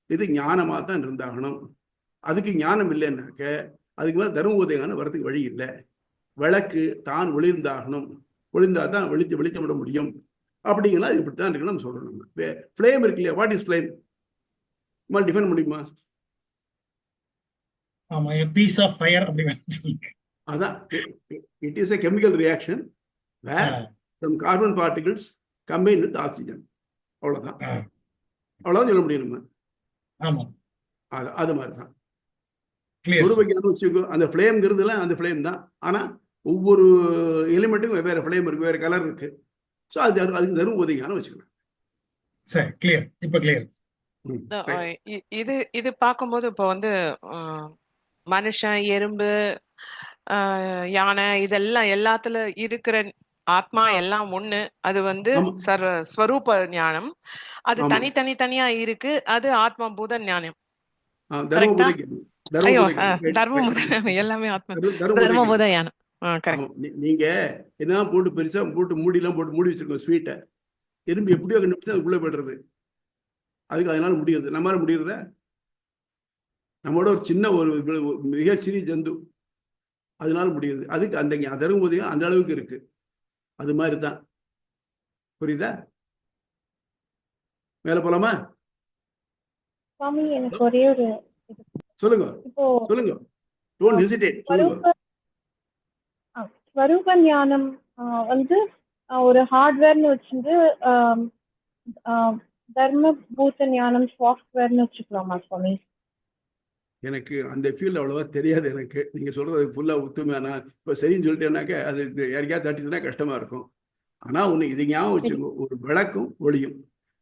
இது ஞானமா தான் இருந்தாகணும். அதுக்கு ஞானம் இல்லைன்னாக்க அதுக்கு மேலே தர்மபூத ஞானம் வரதுக்கு வழி இல்லை. விளக்கு தான் ஒளிர்ந்தாகணும், ஒளிர்ந்தா தான் வெளிச்சம் விட முடியும். அப்படிங்களா இப்படித்தான் இருக்கு நம்ம சொல்றோம். ஃப்ளேம் இருக்கு இல்லையா, வாட் இஸ் ஃப்ளேம்? நம்மளால டிஃபைன் முடியுமா? பீஸ் ஆஃப் ஃபயர் அப்படி அதான், it is a chemical reaction where some carbon particles combine with oxygen. அவ்வளவுதான், அவ்வளவுதான் சொல்ல முடியும் நம்ம. ஆமா, அது மாதிரி தான் வச்சுக்கோ. அந்த ஃப்ளேம்ங்கிறதுல அந்த ஃப்ளேம் தான். ஆனா ஒவ்வொரு எலிமெண்ட்டுக்கும் வெவ்வேறு ஃப்ளேம் இருக்கு, வேற கலர் இருக்கு. ஸோ அதுக்கு தரும் உதவியான வச்சுக்கலாம். சரி, கிளியர். இப்ப கிளியர். இது பார்க்கும்போது இப்போ வந்து மனுஷன், எறும்பு, யானை, இதெல்லாம் எல்லாத்துல இருக்கிற ஆத்மா எல்லாம் ஒண்ணு. அது வந்து ஸ்வரூப ஞானம். அது தனித்தனியா இருக்கு. அது ஆத்மா பூத ஞானம். தர்மபூத எல்லாமே ஆத்மா தர்மபூத ஞானம். நீங்க என்ன போட்டு பெருசா போட்டு மூடி வச்சிருக்கோம் ஸ்வீட்டை. எறும்பு எப்படியோ கண்டுபிடிச்சு அதுக்குள்ள போயிடுறது. அதுக்கு அதனால முடியுது. நம்மளால முடியறத? நம்மளோட ஒரு சின்ன ஒரு மிக சிறிய ஜந்து, அதனால முடியுது. அதுக்கு அந்த தர்மபூத அந்த அளவுக்கு இருக்கு. அது மாதிரி தான். புரியுதா? மேல போலாமா? எனக்கு ஒரே ஒரு சொல்லுங்க சொல்லுங்க. டோன்ட் ஹெசிடேட், சொல்லுங்க. ஸ்வரூப ஞானம் வந்து ஒரு ஹார்ட்வேர்னு வச்சுட்டு தர்மபூத ஞானம் சாஃப்ட்வேர்னு வச்சுக்கலாமா சுவாமி? எனக்கு அந்த ஃபீல்டு அவ்வளவா தெரியாது. எனக்கு நீங்க சொல்றது ஃபுல்லா ஒத்துமையானா இப்போ சரின்னு சொல்லிட்டேன்னாக்க அது யாருக்கையாவது தட்டிச்சுன்னா கஷ்டமா இருக்கும். ஆனா ஒண்ணு இது ஞாபகம் வச்சுக்கோ, ஒரு விளக்கும் ஒளியும்,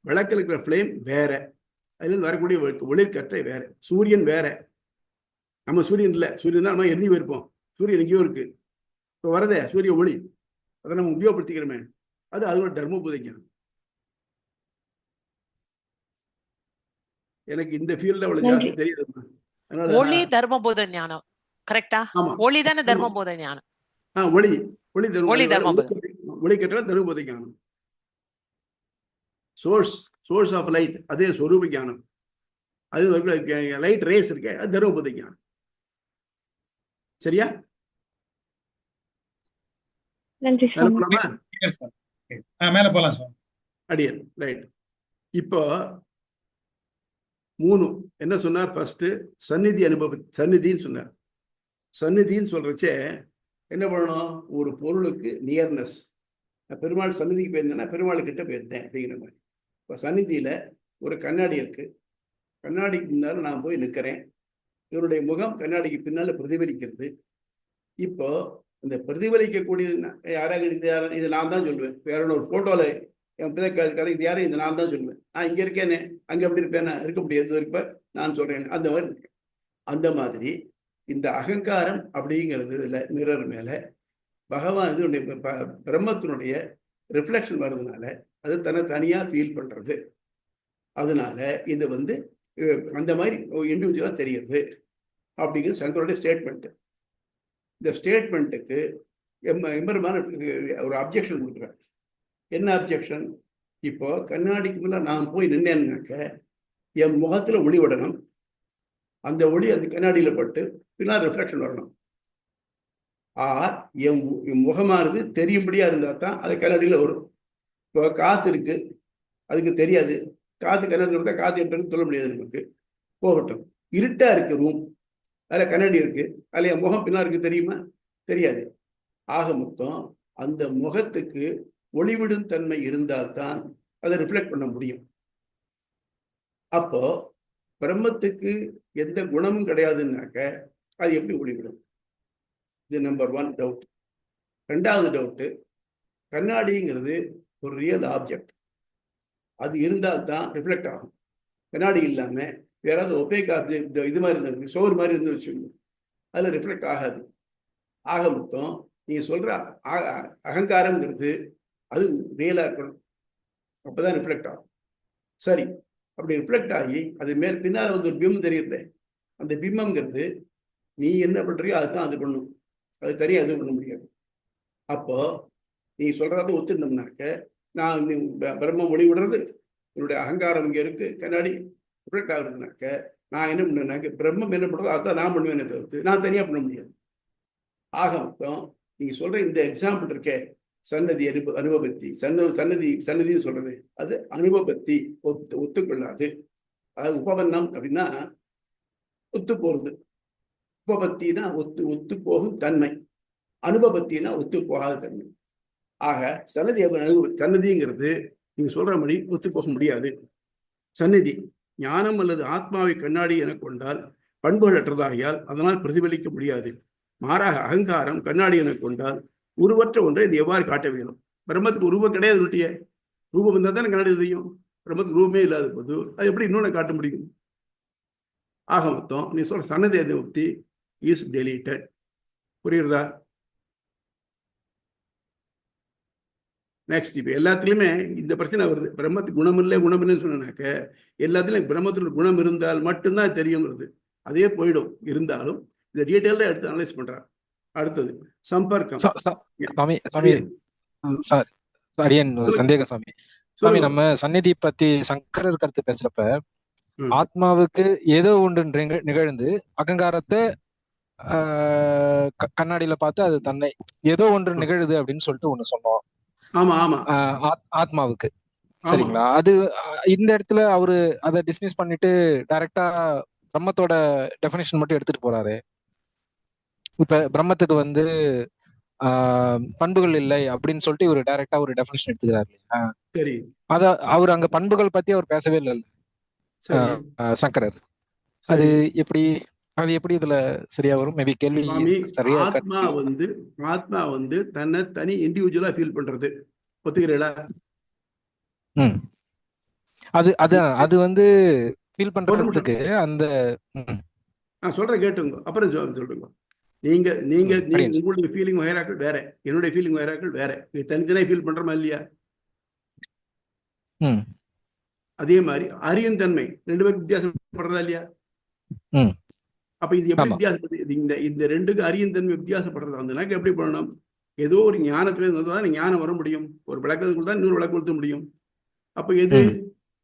விளக்கில் இருக்கிற ஃப்ளேம் வேற, அதுலேருந்து வரக்கூடிய ஒளிர்கற்றை வேற, சூரியன் வேற. நம்ம சூரியன் இல்லை, சூரியன் தான் நம்ம எரிஞ்சு போயிருப்போம். சூரியன் எங்கேயோ இருக்கு. இப்போ வரதே சூரிய ஒளி, அதை நம்ம உபயோகப்படுத்திக்கிறோமே, அது அதோட தர்மபூத ஞானம். எனக்கு இந்த ஃபீல்டு அவ்வளவு ஜாஸ்தி தெரியுது. ஒளி தர்மபூத ஞானம் கரெக்டா? ஒளி தானே தர்மபூத ஞானம். ஒளி கற்றல் தர்மபூத ஞானம். சோர்ஸ் ஆஃப் லைட் அதே சொரூப ஞானம். அது லைட் ரேஸ் இருக்கு, அது தர்மபூத ஞானம். சரியா? மேல போலாம் சார். அடியன் ரைட். இப்போ 3 என்ன சொன்னார்? ஃபர்ஸ்ட் சந்நிதி சந்நிதின்னு சொன்னார். சந்நிதின்னு சொல்றச்சே என்ன பண்ணணும்? ஒரு பொருளுக்கு நியர்னஸ். பெருமாள் சந்நிதிக்கு போயிருந்தேன்னா பெருமாள் கிட்ட போயிருந்தேன் அப்படிங்கிற மாதிரி. இப்போ சந்நிதியில ஒரு கண்ணாடி இருக்கு. கண்ணாடிக்கு முன்னால நான் போய் நிற்கிறேன். இவருடைய முகம் கண்ணாடிக்கு பின்னால பிரதிபலிக்கிறது. இப்போ இந்த பிரதிபலிக்கக்கூடிய யாராக இது நான் தான் சொல்லுவேன். வேற ஒரு போட்டோல என் கிடைக்குது யாரும் இது நான் தான் சொல்லுவேன். இங்க இருக்கேனே, அங்க எப்படி இருப்பேன்னா இருக்க முடியாது. நான் சொல்றேன். அந்த மாதிரி இந்த அகங்காரம் அப்படிங்கிறது மிரர் மேல பகவான் பிரம்மத்தினுடைய ரிஃப்ளெக்ஷன் வர்றதுனால அது தனியா ஃபீல் பண்றது. அதனால இது அந்த மாதிரி இண்டிவிஜுவலா தெரியுது அப்படிங்கிறது சங்கருடைய ஸ்டேட்மெண்ட். இந்த ஸ்டேட்மெண்ட்டுக்கு எம்பெருமான ஒரு அப்ஜெக்ஷன் கொடுக்குறேன். என்ன அப்ஜெக்ஷன்? இப்போ கண்ணாடிக்கு முன்னாடி நான் போய் நின்னேன்னாக்க என் முகத்துல ஒளி விடணும். அந்த ஒளி அந்த கண்ணாடியில பட்டு பின்னால் ரிஃப்ளெக்ஷன் வரணும். என் முகமானது தெரியும்படியா இருந்தா தான் அது கண்ணாடியில வரும். இப்போ காத்து இருக்கு, அதுக்கு தெரியாது. காத்து கண்ணாடி இருந்தா காத்து எப்படி சொல்ல முடியாது நமக்கு. போகட்டும். இருட்டா இருக்கு ரூம், அதுல கண்ணாடி இருக்கு, அதுல என் முகம் பின்னா இருக்கு, தெரியுமா? தெரியாது. ஆக மொத்தம் அந்த முகத்துக்கு ஒளிவிடும் தன்மை இருந்தால்தான் அதை ரிஃப்ளெக்ட் பண்ண முடியும். அப்போ பிரம்மத்துக்கு எந்த குணமும் கிடையாதுன்னாக்க அது எப்படி ஒளிவிடும்? இது நம்பர் 1 டவுட். 2வது டவுட்டு, கண்ணாடிங்கிறது ஒரு ரியல் ஆப்ஜெக்ட். அது இருந்தால்தான் ரிஃப்ளெக்ட் ஆகும். கண்ணாடி இல்லாம வேறாவது ஒபேக் ஆப்ஜெக்ட் இது மாதிரி இருந்து சோறு மாதிரி இருந்து வச்சுக்கோங்க, அதுல ரிஃப்ளெக்ட் ஆகாது. ஆக மொத்தம் நீங்க சொல்ற அகங்காரம்ங்கிறது அது ரியலா இருக்கணும், அப்பதான் ரிஃப்ளெக்ட் ஆகும். சரி, அப்படி ரிஃப்ளெக்ட் ஆகி அது பின்னால் ஒரு பிம்பம் தெரியுது. அந்த பிம்பம்ங்கிறது நீ என்ன பண்றியோ அதுதான் அது பண்ணும், அது தனியாக எதுவும் பண்ண முடியாது. அப்போ நீ சொல்றத ஒத்துட்டோம்னாக்க நான் பிரம்மம் ஒளி விடுறது, என்னுடைய அகங்காரம் இங்க இருக்கு, கண்ணாடி ரிஃப்ளெக்ட் ஆகுறதுனாக்க நான் என்ன பண்ணுவேன்னாக்க பிரம்மம் என்ன பண்றதோ அதுதான் நான் பண்ணுவேனே தவிர்த்து நான் தனியா பண்ண முடியாது. ஆக மொத்தம் நீங்க சொல்ற இந்த எக்ஸாம்பிள் இருக்கே, சன்னதி அனுபவத்தி சன்னதின்னு சொல்றது அது அனுபவத்தி ஒத்துக்கொள்ளாது. அதாவது உபபன்னம் அப்படின்னா ஒத்து போறது, உபபத்தினா ஒத்து போகும் தன்மை, அனுபவத்தினா ஒத்து போகாத தன்மை. ஆக சன்னதிங்கிறது நீங்க சொல்ற மாதிரி ஒத்து போக முடியாது. சந்நிதி ஞானம் அல்லது ஆத்மாவை கண்ணாடி என கொண்டால் பண்புகள் அற்றதாகியால் அதனால் பிரதிபலிக்க முடியாது. மாறாக அகங்காரம் கண்ணாடி என கொண்டால் உருவற்ற ஒன்றை இது எவ்வாறு காட்ட வேணும்? பிரம்மத்துக்கு உருவம் கிடையாது, உருட்டிய ரூபம் இருந்தால் தானே கண்ணாடி தெரியும். பிரம்மத்துக்கு ரூபமே இல்லாத போது அது எப்படி இன்னொன்று காட்ட முடியும்? ஆக மொத்தம் நீ சொல்ற சன்னதி அதிபக்தி இஸ் டெலீட்டட். புரியுறதா? நெக்ஸ்ட், இப்போ எல்லாத்துலயுமே இந்த பிரச்சனை வருது. பிரம்மத்துக்கு குணம் இல்லைன்னு சொன்னாக்க எல்லாத்துலயும் பிரம்மத்துல குணம் இருந்தால் மட்டும்தான் தெரியும் வருது. அதே போயிடும். இருந்தாலும் இந்த டீட்டெயில்ல எடுத்து அனலைஸ் பண்றான். அடுத்தது சம்பர்க்கம். சந்தேகம் சாமி, நம்ம சந்நிதி பத்தி சங்கரர் கருத்து பேசுறப்ப ஆத்மாவுக்கு ஏதோ ஒன்று நிகழ்ந்து அகங்காரத்தை கண்ணாடியில பார்த்து அது தன்னை ஏதோ ஒன்று நிகழுது அப்படின்னு சொல்லிட்டு ஒண்ணு சொன்னோம். ஆமா ஆமா, ஆத்மாவுக்கு. சரிங்களா? அது இந்த இடத்துல அவரு அதை டிஸ்மிஸ் பண்ணிட்டு டைரக்டா பிரம்மத்தோட டெஃபினிஷன் மட்டும் எடுத்துட்டு போறாரு. இப்ப பிரம்மத்துக்கு பண்புகள் இல்லை அப்படின்னு சொல்லிட்டு இவர் டைரக்டா ஒரு டெஃபினிஷன் எடுத்துக்கிறாரு இல்லையா? சரி, அத அவர் அங்க பண்புகள் பத்தி அவர் பேசவே இல்லை சங்கரர். அது எப்படி இதுல சரியா வரும்? மேபி கேள்வி சரியா. ஆத்மா தன்னை தனி இண்டிவிஜுவலா ஃபீல் பண்றது ஒத்துக்கிறீங்களா? அது ஃபீல் பண்றதுக்கு அந்த நான் சொல்றேன் கேட்டுங்க, அப்புறம் சொல்லுங்க. நீங்க உங்களுடைய ஃபீலிங் வகைராக்கள் வேற, என்னுடைய ஃபீலிங் வகைராக்கள் வேற. தனித்தனியா ஃபீல் பண்றோமா இல்லையா? அதே மாதிரி அறியும் தன்மை 2 பேருக்கு வித்தியாசப்படுறதா இல்லையா? அப்ப இது எப்படி வித்தியாசப்படுது? இந்த 2க்கு அறியும் தன்மை வித்தியாசப்படுறதா இருந்ததுனாக்க எப்படி பண்ணணும்? ஏதோ ஒரு ஞானத்துல இருந்தால் ஞானம் வர முடியும். ஒரு விளக்கத்துக்குள்ள தான் இன்னொரு விளக்கு கொடுத்த முடியும். அப்ப எது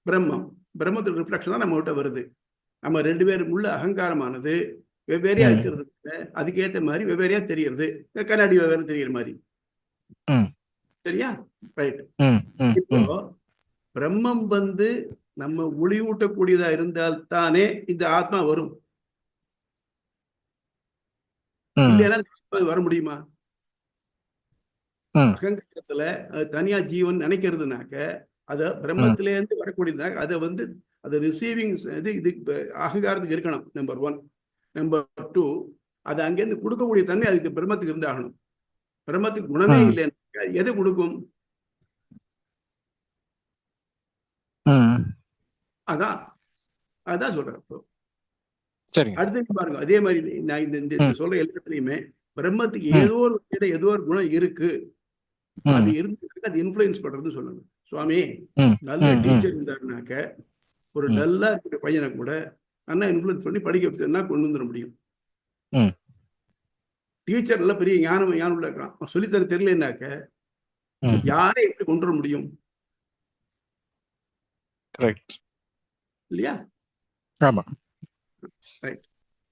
பிரம்மத்தோட ரிஃப்ளெக்ஷன் தான் நம்ம கிட்ட வருது. நம்ம 2 பேரும் உள்ள அகங்காரமானது வெவ்வேறையா இருக்கிறது, அதுக்கேற்ற மாதிரி வெவ்வேறையா தெரியறது. கண்ணாடி வெவ்வேறு தெரியற மாதிரி. சரியா? ரைட். இப்போ பிரம்மம் நம்ம ஒளியூட்டக்கூடியதா இருந்தால் தானே இந்த ஆத்மா வரும். இல்லைன்னா வர முடியுமா? அகங்காரத்துல தனியா ஜீவன் நினைக்கிறதுனாக்க அத பிரம்மத்திலேருந்து வரக்கூடியதுனாக்க அதை ரிசீவிங் இது அகங்காரத்துக்கு இருக்கணும். நம்பர் 1. நம்பர் 2, அது அங்கேருந்து கொடுக்கக்கூடிய தன்மை அதுக்கு பிரம்மத்துக்கு இருந்தாகணும். பிரம்மத்துக்கு குணமே இல்லைன்னா எதை கொடுக்கும்? அதான் சொல்றேன். சரிங்க. அடுத்து பாருங்க, அதே மாதிரி நான் இந்த சொல்ற எல்லாத்துலயுமே பிரம்மத்துக்கு ஏதோ ஒரு குணம் இருக்கு, அது இருந்து அது இன்ஃபுளுயன்ஸ் பண்றதுன்னு சொல்லணும். சுவாமி நல்ல டீச்சர் இருந்தாருனாக்க ஒரு டல்லா இருக்கிற பையனை கூட நல்லா இன்ஃபுளுன்ஸ் பண்ணி படிக்க வச்சா கொண்டு வந்துட முடியும். டீச்சர் எல்லாம் பெரிய ஞானம் உள்ள இருக்கான், சொல்லித்தர தெரியலனாக்க யாரை எப்படி கொண்டு வர முடியும் இல்லையா? ஆமா. ரைட்.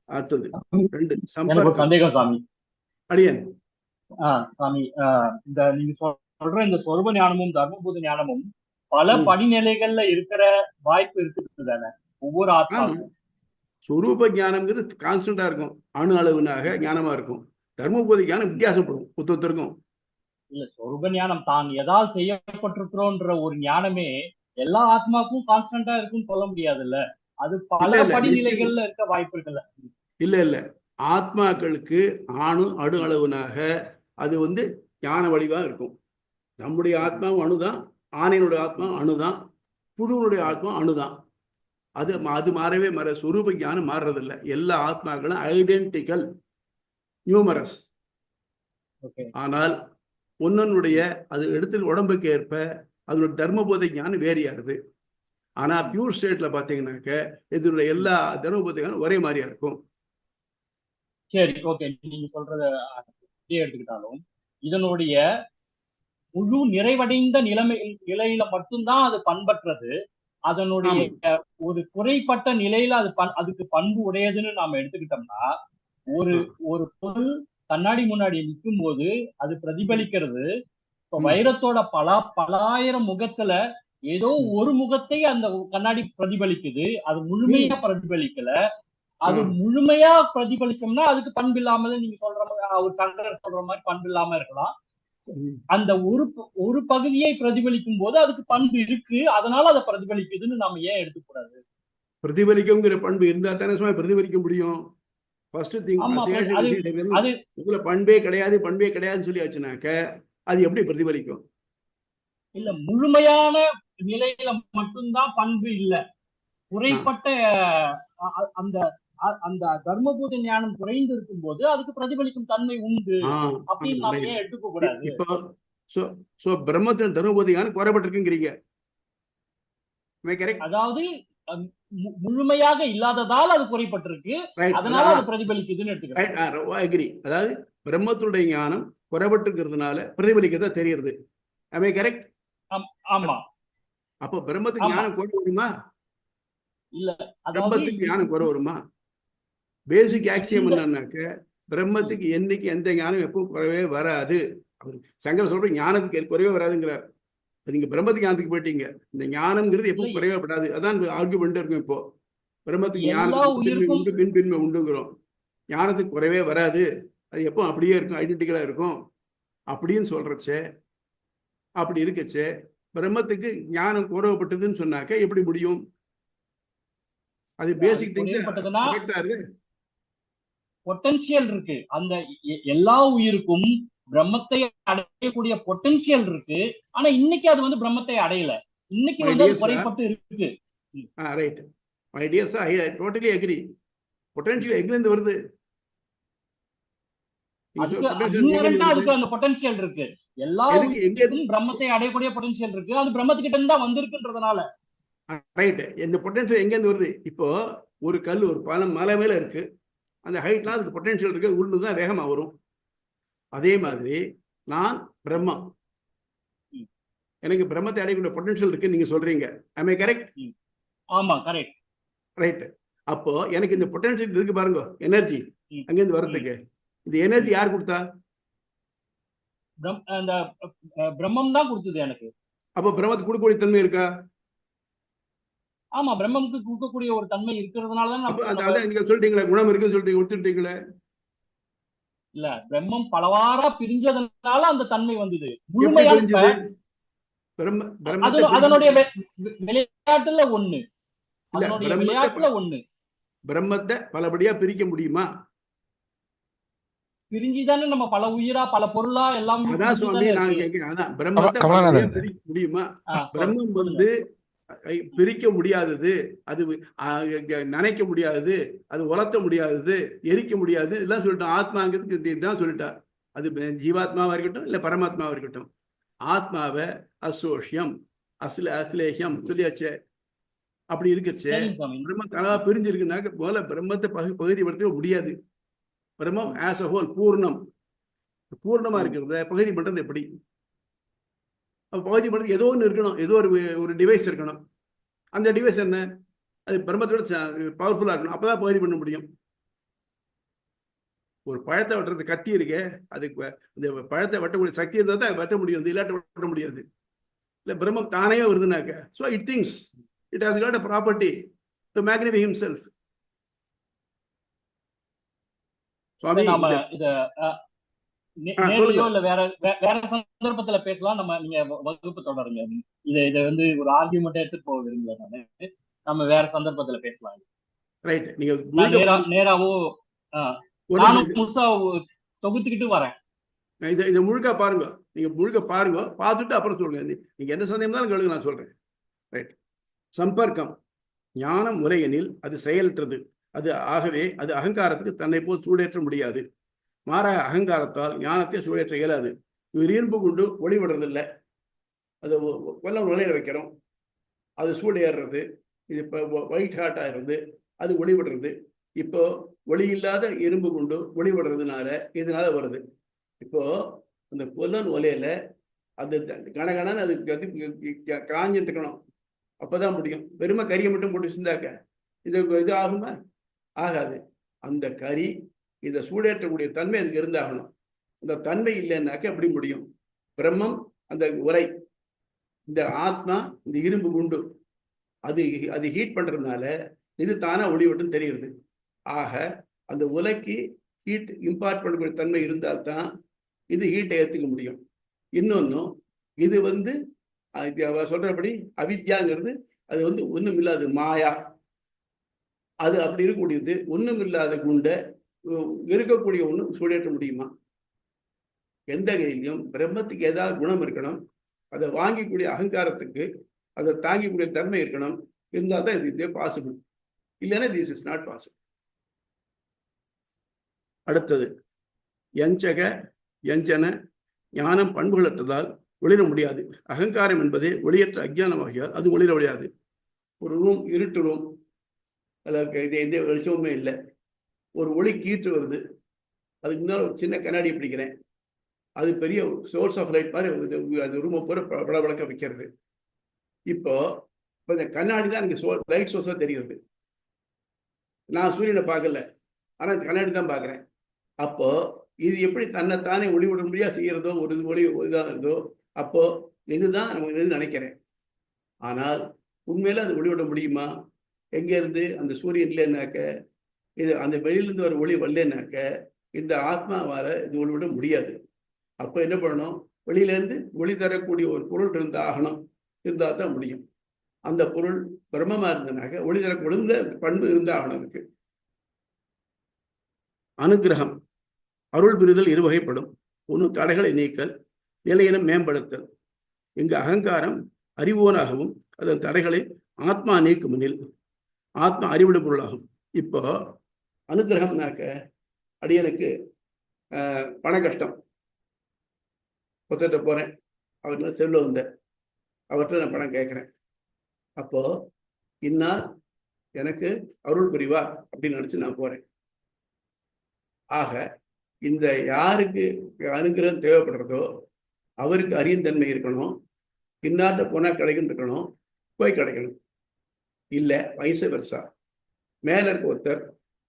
அடுத்தது 2 எனக்கு ஒரு சந்தேகம் சாமி. அடியன் சாமி, இந்த நீங்க சொல்ற இந்த சொரூப ஞானமும் தர்மபூத ஞானமும் பல படிநிலைகள்ல இருக்கிற வாய்ப்பு இருக்குது தானே ஒவ்வொரு ஆத்மாவும்? சொரூப ஞானம்ங்கிறது கான்ஸ்டன்டா இருக்கும், அணு அளவுனாக ஞானமா இருக்கும். தர்மபூத ஞானம் வித்தியாசப்படும் ஒருத்தருக்கும். இல்ல, சொரூப ஞானம் தான் எதால் செய்யப்பட்டிருக்கிறோன்ற ஒரு ஞானமே எல்லா ஆத்மாக்கும் கான்ஸ்டன்டா இருக்குன்னு சொல்ல முடியாதுல்ல, அது பல படிநிலைகள்ல இருக்க வாய்ப்பு இருக்குல்ல? இல்ல ஆத்மாக்களுக்கு அணு அளவுனாக அது ஞான வடிவா இருக்கும். நம்முடைய ஆத்மாவும் அணுதான், ஆணையனுடைய ஆத்மாவும் அணுதான், புழுனுடைய ஆத்மா அணுதான். அது மாறவே சொரூப ஞானம் மாறுறதில்லை. எல்லா ஆத்மாக்களும் ஐடென்டிக்கல், நியூமரஸ். ஆனால் ஒன்னொன்னுடைய அது எடுத்து உடம்புக்கு ஏற்ப அதோட தர்மபோத ஞானம் வேறியாகுது. ஆனா பியூர் ஸ்டேட்ல பாத்தீங்கன்னாக்க இதனுடைய எல்லா தர்மபோத ஞானம் ஒரே மாதிரியா இருக்கும். சரி, ஓகே. நீங்க சொல்றத எடுத்துக்கிட்டாலும் இதனுடைய முழு நிறைவடைந்த நிலையில மட்டும்தான் அது பண்பற்றது. அதனுடைய ஒரு குறைப்பட்ட நிலையில அதுக்கு பண்பு உடையதுன்னு நாம எடுத்துக்கிட்டோம்னா, ஒரு பொருள் கண்ணாடி முன்னாடி நிற்கும் போது அது பிரதிபலிக்கிறது. இப்ப வைரத்தோட பலாயிரம் முகத்துல ஏதோ ஒரு முகத்தை அந்த கண்ணாடி பிரதிபலிக்குது, அது முழுமையா பிரதிபலிக்கல. அது முழுமையா பிரதிபலிச்சோம்னா அதுக்கு பண்பு இல்லாம, நீங்க சொல்ற மாதிரி ஒரு சங்கரர் சொல்ற மாதிரி பண்பு இல்லாம இருக்கலாம். அந்த ஒரு பகுதியை பிரதிபலிக்கும் போது அதுக்கு பண்பு இருக்கு, அதனால அதை பிரதிபலிக்குதுன்னு நாம ஏன் எடுத்துக்கூடாது? பிரதிபலிக்குங்கிற பண்பு இருந்தா தானே பிரதிபலிக்க முடியும். பண்பே கிடையாதுன்னு சொல்லியாச்சுனாக்க அது எப்படி பிரதிபலிக்கும்? இல்ல, முழுமையான நிலையில மட்டும்தான் பண்பு இல்ல, குறைப்பட்ட அந்த தர்மபூத ஞானம் குறைந்து இருக்கும் போது அதுக்கு பிரதிபலிக்கும் தன்மை உண்டு அப்படின்னு நாம ஏன் எடுத்துக்க கூடாது? இப்போ பிரம்மத்தின் தர்மபூத ஞானம் குறைபட்டிருக்குங்கிறீங்க. அதாவது முழுமையாக இல்லாததால் அது குறைபட்டிருக்கு, அதனால அது பிரதிபலிக்குதுன்னு எடுத்துக்கிறேன். அதாவது பிரம்மத்துடைய ஞானம் குறைபட்டிருக்கிறதுனால பிரதிபலிக்கிறதா தெரியுது. கரெக்ட்? ஆமா. அப்போ பிரம்மத்துக்கு ஞானம் குறை வருமா? இல்ல, பிரம்மத்துக்கு ஞானம் குறை வருமா? பேசிக் ஆக்சியம் என்னன்னாக்க பிரம்மத்துக்கு என்னைக்கு எந்த ஞானம் எப்பவும் குறைவே வராது. சங்கர் சொல்ற ஞானத்துக்கு குறைவே வராதுங்கிறார். நீங்க பிரம்மத்துக்கு ஞானத்துக்கு போயிட்டீங்க, இந்த ஞானம்ங்கிறது எப்பவும் குறையப்படாது. அதான் ஆர்குமெண்ட் இருக்கும். இப்போ பிரம்மத்துக்கு ஞானத்துக்கு பின்பின்மை உண்டுங்கிறோம், ஞானத்துக்கு குறைவே வராது, அது எப்போ அப்படியே இருக்கும், ஐடென்டிக்கலா இருக்கும் அப்படின்னு சொல்றச்சே. அப்படி இருக்கச்சே பிரம்மத்துக்கு ஞானம் குறைவப்பட்டதுன்னு சொன்னாக்க எப்படி முடியும்? அது பேசிக் திங்ஸ். பொட்டன்ஷியல் இருக்கு, அந்த எல்லா உயிருக்கும் பிரம்மத்தை அடையக்கூடிய பொட்டன்ஷியல் இருக்கு. ஆனா இன்னைக்கு அது பிரம்மத்தை அடையல, இன்னைக்கு அது குறைபட்டு இருக்கு. Right my dear sir, I totally agri. Potential எங்க இருந்து வருது? அதுக்கு அந்த பொட்டன்ஷியல் இருக்கு, எல்லா உயிருக்கும் பிரம்மத்தை அடையக்கூடிய பொட்டன்ஷியல் இருக்கு, அது பிரம்மத்துக்கிட்ட இருந்து தான் வந்திருக்குன்றதுனால. ரைட். இந்த பொட்டன்ஷியல் எங்க இருந்து வருது? இப்போ ஒரு கல் ஒரு மலை மேல இருக்கு, அந்த ஹைட்லாம் அதுக்கு பொட்டன்ஷியல் இருக்கு, உருண்டுதான் வேகமா வரும். அதே மாதிரி நான் பிரம்மம், எனக்கு பிரம்மத்தை அடையக்கூடிய பொட்டன்ஷியல் இருக்கு நீங்க சொல்றீங்க. am I correct? ஆமா, கரெக்ட். ரைட். அப்போ எனக்கு இந்த பொட்டன்ஷியல் இருக்கு பாருங்க, எனர்ஜி அங்கிருந்து வர்றதுக்கு. இந்த எனர்ஜி யார் கொடுத்தா? அந்த பிரம்மம் தான் கொடுத்தது எனக்கு. அப்போ பிரம்மத்துக்கு கொடுக்கக்கூடிய தன்மை இருக்கா? ஆமா, பிரம்மத்துக்கு கொடுக்கக்கூடிய ஒரு தன்மை இருக்கிறதுனால நீங்க சொல்லிட்டீங்களா குணம் இருக்குன்னு சொல்லிட்டீங்க, ஒத்துட்டீங்களே? இல்ல, பிரம்மம் பலவாரா பிரிஞ்சதுனால அந்த தன்மை வந்தது. அதனுடைய விளையாட்டுல ஒண்ணு, விளையாட்டுல ஒண்ணு. பிரம்மத்தை பலபடியா பிரிக்க முடியுமா? பிரிஞ்சுதானே நம்ம பல உயிரா பல பொருளா எல்லாம். அதான் சுவாமி நான் கேட்கிறேன், அதான் பிரம்மத்தை பிரிக்க முடியுமா? பிரம்மம் பிரிக்க முடியாதது, அது நனைக்க முடியாதது, அது உலர்த்த முடியாதது, எரிக்க முடியாது, இதெல்லாம் சொல்லிட்டோம். ஆத்மாங்கிறதுக்கு இதுதான் சொல்லிட்டார். அது ஜீவாத்மாவா இருக்கட்டும் இல்ல பரமாத்மாவா இருக்கட்டும். ஆத்மாவை அசோஷியம் அஸ்லேஷம் சொல்லியாச்சே. அப்படி இருக்குச்சு பிரம்ம தலவா பிரிஞ்சிருக்குனாக்க போல பிரம்மத்தை பகுதிப்படுத்த முடியாது. பிரம்மம் ஆஸ் அ ஹோல் பூர்ணமா இருக்கிறத பகுதி பண்றது எப்படி? பகுதி பண்றது ஏதோ ஒன்று இருக்கணும், ஏதோ ஒரு டிவைஸ் இருக்கணும். அந்த டிவைஸ் என்ன? அது பிரம்மத்தோட பவர்ஃபுல்லா இருக்கணும், அப்பதான் பகுதி பண்ண முடியும். ஒரு பழத்தை வெட்டுறது கத்தி இருக்கே, அதுக்கு இந்த பழத்தை வெட்டக்கூடிய சக்தி இருந்தால் தான் வெட்ட முடியும், இல்லாட்ட வெட்ட முடியாது. இல்லை பிரம்மம் தானே வருதுனாக்க, so it thinks it has got a property to magnify himself. சுவாமி நேரடியோ இல்ல வேற சந்தர்ப்பத்துல பேசலாம். நீங்க வகுப்பு தொடருங்க. இதை ஒரு ஆர்கியூமெண்ட் எடுத்துட்டு போக விரும்பல. நம்ம வேற சந்தர்ப்பத்துல பேசலாம். ரைட். நீங்க நேராவோ நானும் முழுசா தொகுத்துக்கிட்டு வரேன். இதை முழுக்க பாருங்க. நீங்க முழுக்க பாருங்க, பார்த்துட்டு அப்புறம் சொல்லுங்க. நீங்க என்ன சந்தேகம் தான் கேளுங்க, நான் சொல்றேன். ரைட். சம்பர்க்கம் ஞானம் முறையெனில் அது செயலற்றது. ஆகவே அது அகங்காரத்துக்கு தன்னை போல் சூடேற்ற முடியாது. மாறாக அகங்காரத்தால் ஞானத்தை சூடேற்ற இயலாது. இவர் இரும்பு கொண்டு ஒளி விடுறதில்லை, அது கொல்லம் நுழையில வைக்கிறோம், அது சூடு ஏறுறது. இது இப்போ ஒயிட் ஹாட் ஆகிறது, அது ஒளி விடுறது. இப்போ ஒளி இல்லாத இரும்பு கொண்டு ஒளி விடுறதுனால இதனால வருது. இப்போ அந்த கொல்லன் ஒலையில அது கணக்கணான்னு அது காஞ்சிட்டு இருக்கணும், அப்பதான் முடியும். வெறுமை கறியை மட்டும் போட்டு சிந்தாக்க இது ஆகுமா? ஆகாது. அந்த கறி இதை சூடேற்றக்கூடிய தன்மை அதுக்கு இருந்தாகணும். அந்த தன்மை இல்லைன்னாக்க எப்படி முடியும்? பிரம்மம் அந்த உலை, இந்த ஆத்மா இந்த இரும்பு குண்டு, அது ஹீட் பண்றதுனால இது தானா ஒளி விட்டு தெரியுது. ஆக அந்த உலைக்கு ஹீட் இம்பார்ட் பண்ணக்கூடிய தன்மை இருந்தால்தான் இது ஹீட்டை ஏற்றுக்க முடியும். இன்னொன்னும் இது சொல்றபடி அவித்யாங்கிறது அது ஒண்ணும் இல்லாது மாயா. அது அப்படி இருக்கக்கூடியது ஒண்ணும் இல்லாத குண்டை இருக்கக்கூடிய ஒண்ணு சூடேற்ற முடியுமா? எந்த கையிலையும் பிரம்மத்துக்கு ஏதாவது குணம் இருக்கணும், அதை வாங்கிக்கூடிய அகங்காரத்துக்கு அதை தாங்கிக்கூடிய தன்மை இருக்கணும். இருந்தால் தான் இது பாசிபிள். இல்லைன்னா திஸ் இஸ் நாட் பாசிபிள். அடுத்தது யஞ்சக யஞ்சன ஞானம் பண்புகளற்றதால் ஒளிர முடியாது. அகங்காரம் என்பதே ஒளியற்ற அஜ்ஞானமாகியால் அது ஒளிர முடியாது. ஒரு ரூம், இருட்டு ரூம், அதில் எந்த வெளிச்சமுமே இல்லை, ஒரு ஒளி கீற்று வருது, அதுக்கு முன்னால் ஒரு சின்ன கண்ணாடி பிடிக்கிறேன், அது பெரிய சோர்ஸ் ஆஃப் லைட் மாதிரி அது ரூமை பூரா பளபளக்க வைக்கிறது. இப்போ இந்த கண்ணாடி தான் எனக்கு லைட் சோர்ஸாக தெரிகிறது. நான் சூரியனை பார்க்கல, ஆனால் இந்த கண்ணாடி தான் பார்க்குறேன். அப்போ இது எப்படி தன்னைத்தானே ஒளி விட முடியா செய்கிறதோ, ஒரு ஒளி இதாக இருந்தோ, அப்போ இதுதான் நம்ம நினைக்கிறேன். ஆனால் உண்மையில அது ஒளி விட முடியுமா? எங்கேருந்து? அந்த சூரியன் இல்லைன்னாக்க, இது அந்த வெளியிலேருந்து வர ஒளி வரலன்னாக்க இந்த ஆத்மாவால் இது ஒளி விட முடியாது. அப்போ என்ன பண்ணணும்? வெளியிலேருந்து ஒளி தரக்கூடிய ஒரு பொருள் இருந்தாகணும், இருந்தால் தான் முடியும். அந்த பொருள் பிரம்மமா இருந்தனாக்க ஒளி தரக்கூடிய பண்பு இருந்தாகணும். அதுக்கு அனுகிரகம் அருள் புரிதல் இரு வகைப்படும். ஒன்று தடைகளை நீக்கல், நிலையினம் மேம்படுத்தல். இங்கு அகங்காரம் அறிவோனாகவும் அதன் தடைகளை ஆத்மா நீக்குமெனில் ஆத்மா அறிவிட பொருளாகும். இப்போ அனுகிரகம்னாக்க அடியனுக்கு பண கஷ்டம், ஒருத்தர்கிட்ட போகிறேன், அவர்கிட்ட செல்ல வந்தேன், அவர்கிட்ட நான் பணம் கேட்குறேன். அப்போ இன்னார் எனக்கு அருள் புரிவா அப்படின்னு நினச்சி நான் போகிறேன். ஆக இந்த யாருக்கு அனுகிரகம் தேவைப்படுறதோ அவருக்கு அறியந்தன்மை இருக்கணும், இன்னார்ட்ட போனால் கிடைக்கும் இருக்கணும், போய் கிடைக்கணும். இல்லை வயசு வருஷா மேலே இருக்க ஒருத்தர்,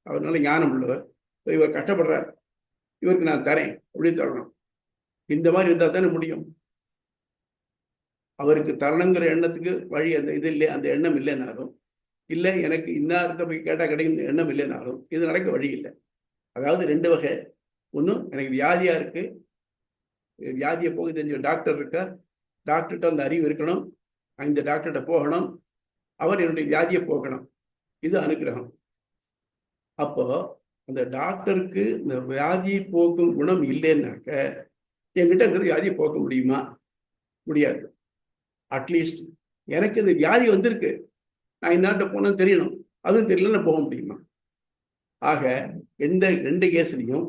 அவர் நல்ல ஞானம் உள்ளவர், இவர் கஷ்டப்படுறார், இவருக்கு நான் தரேன் அப்படின்னு தரணும். இந்த மாதிரி இருந்தால் தானே முடியும். அவருக்கு தரணுங்கிற எண்ணத்துக்கு வழி அந்த இது இல்லை, அந்த எண்ணம் இல்லைனாலும், இல்லை எனக்கு இன்னார்த்த போய் கேட்டால் கிடைக்கும் எண்ணம் இல்லைனாலும் இது நடக்க வழி இல்லை. அதாவது ரெண்டு வகை. ஒன்றும் எனக்கு வியாதியா இருக்கு, வியாதியை போக தெரிஞ்ச டாக்டர் இருக்கார், டாக்டர்கிட்ட அந்த அறிவு இருக்கணும், இந்த டாக்டர்கிட்ட போகணும், அவர் என்னுடைய வியாதியை போக்கணும், இது அனுகிரகம். அப்போ அந்த டாக்டருக்கு இந்த வியாதியை போக்கும் குணம் இல்லைன்னாக்க என்கிட்ட இருக்கிற வியாதியை போக்க முடியுமா? முடியாது. அட்லீஸ்ட் எனக்கு இந்த வியாதி வந்திருக்கு, நான் இன்னாட்ட போனேன்னு தெரியணும், அதுவும் தெரியல போக முடியுமா? ஆக எந்த 2 கேஸ்லையும்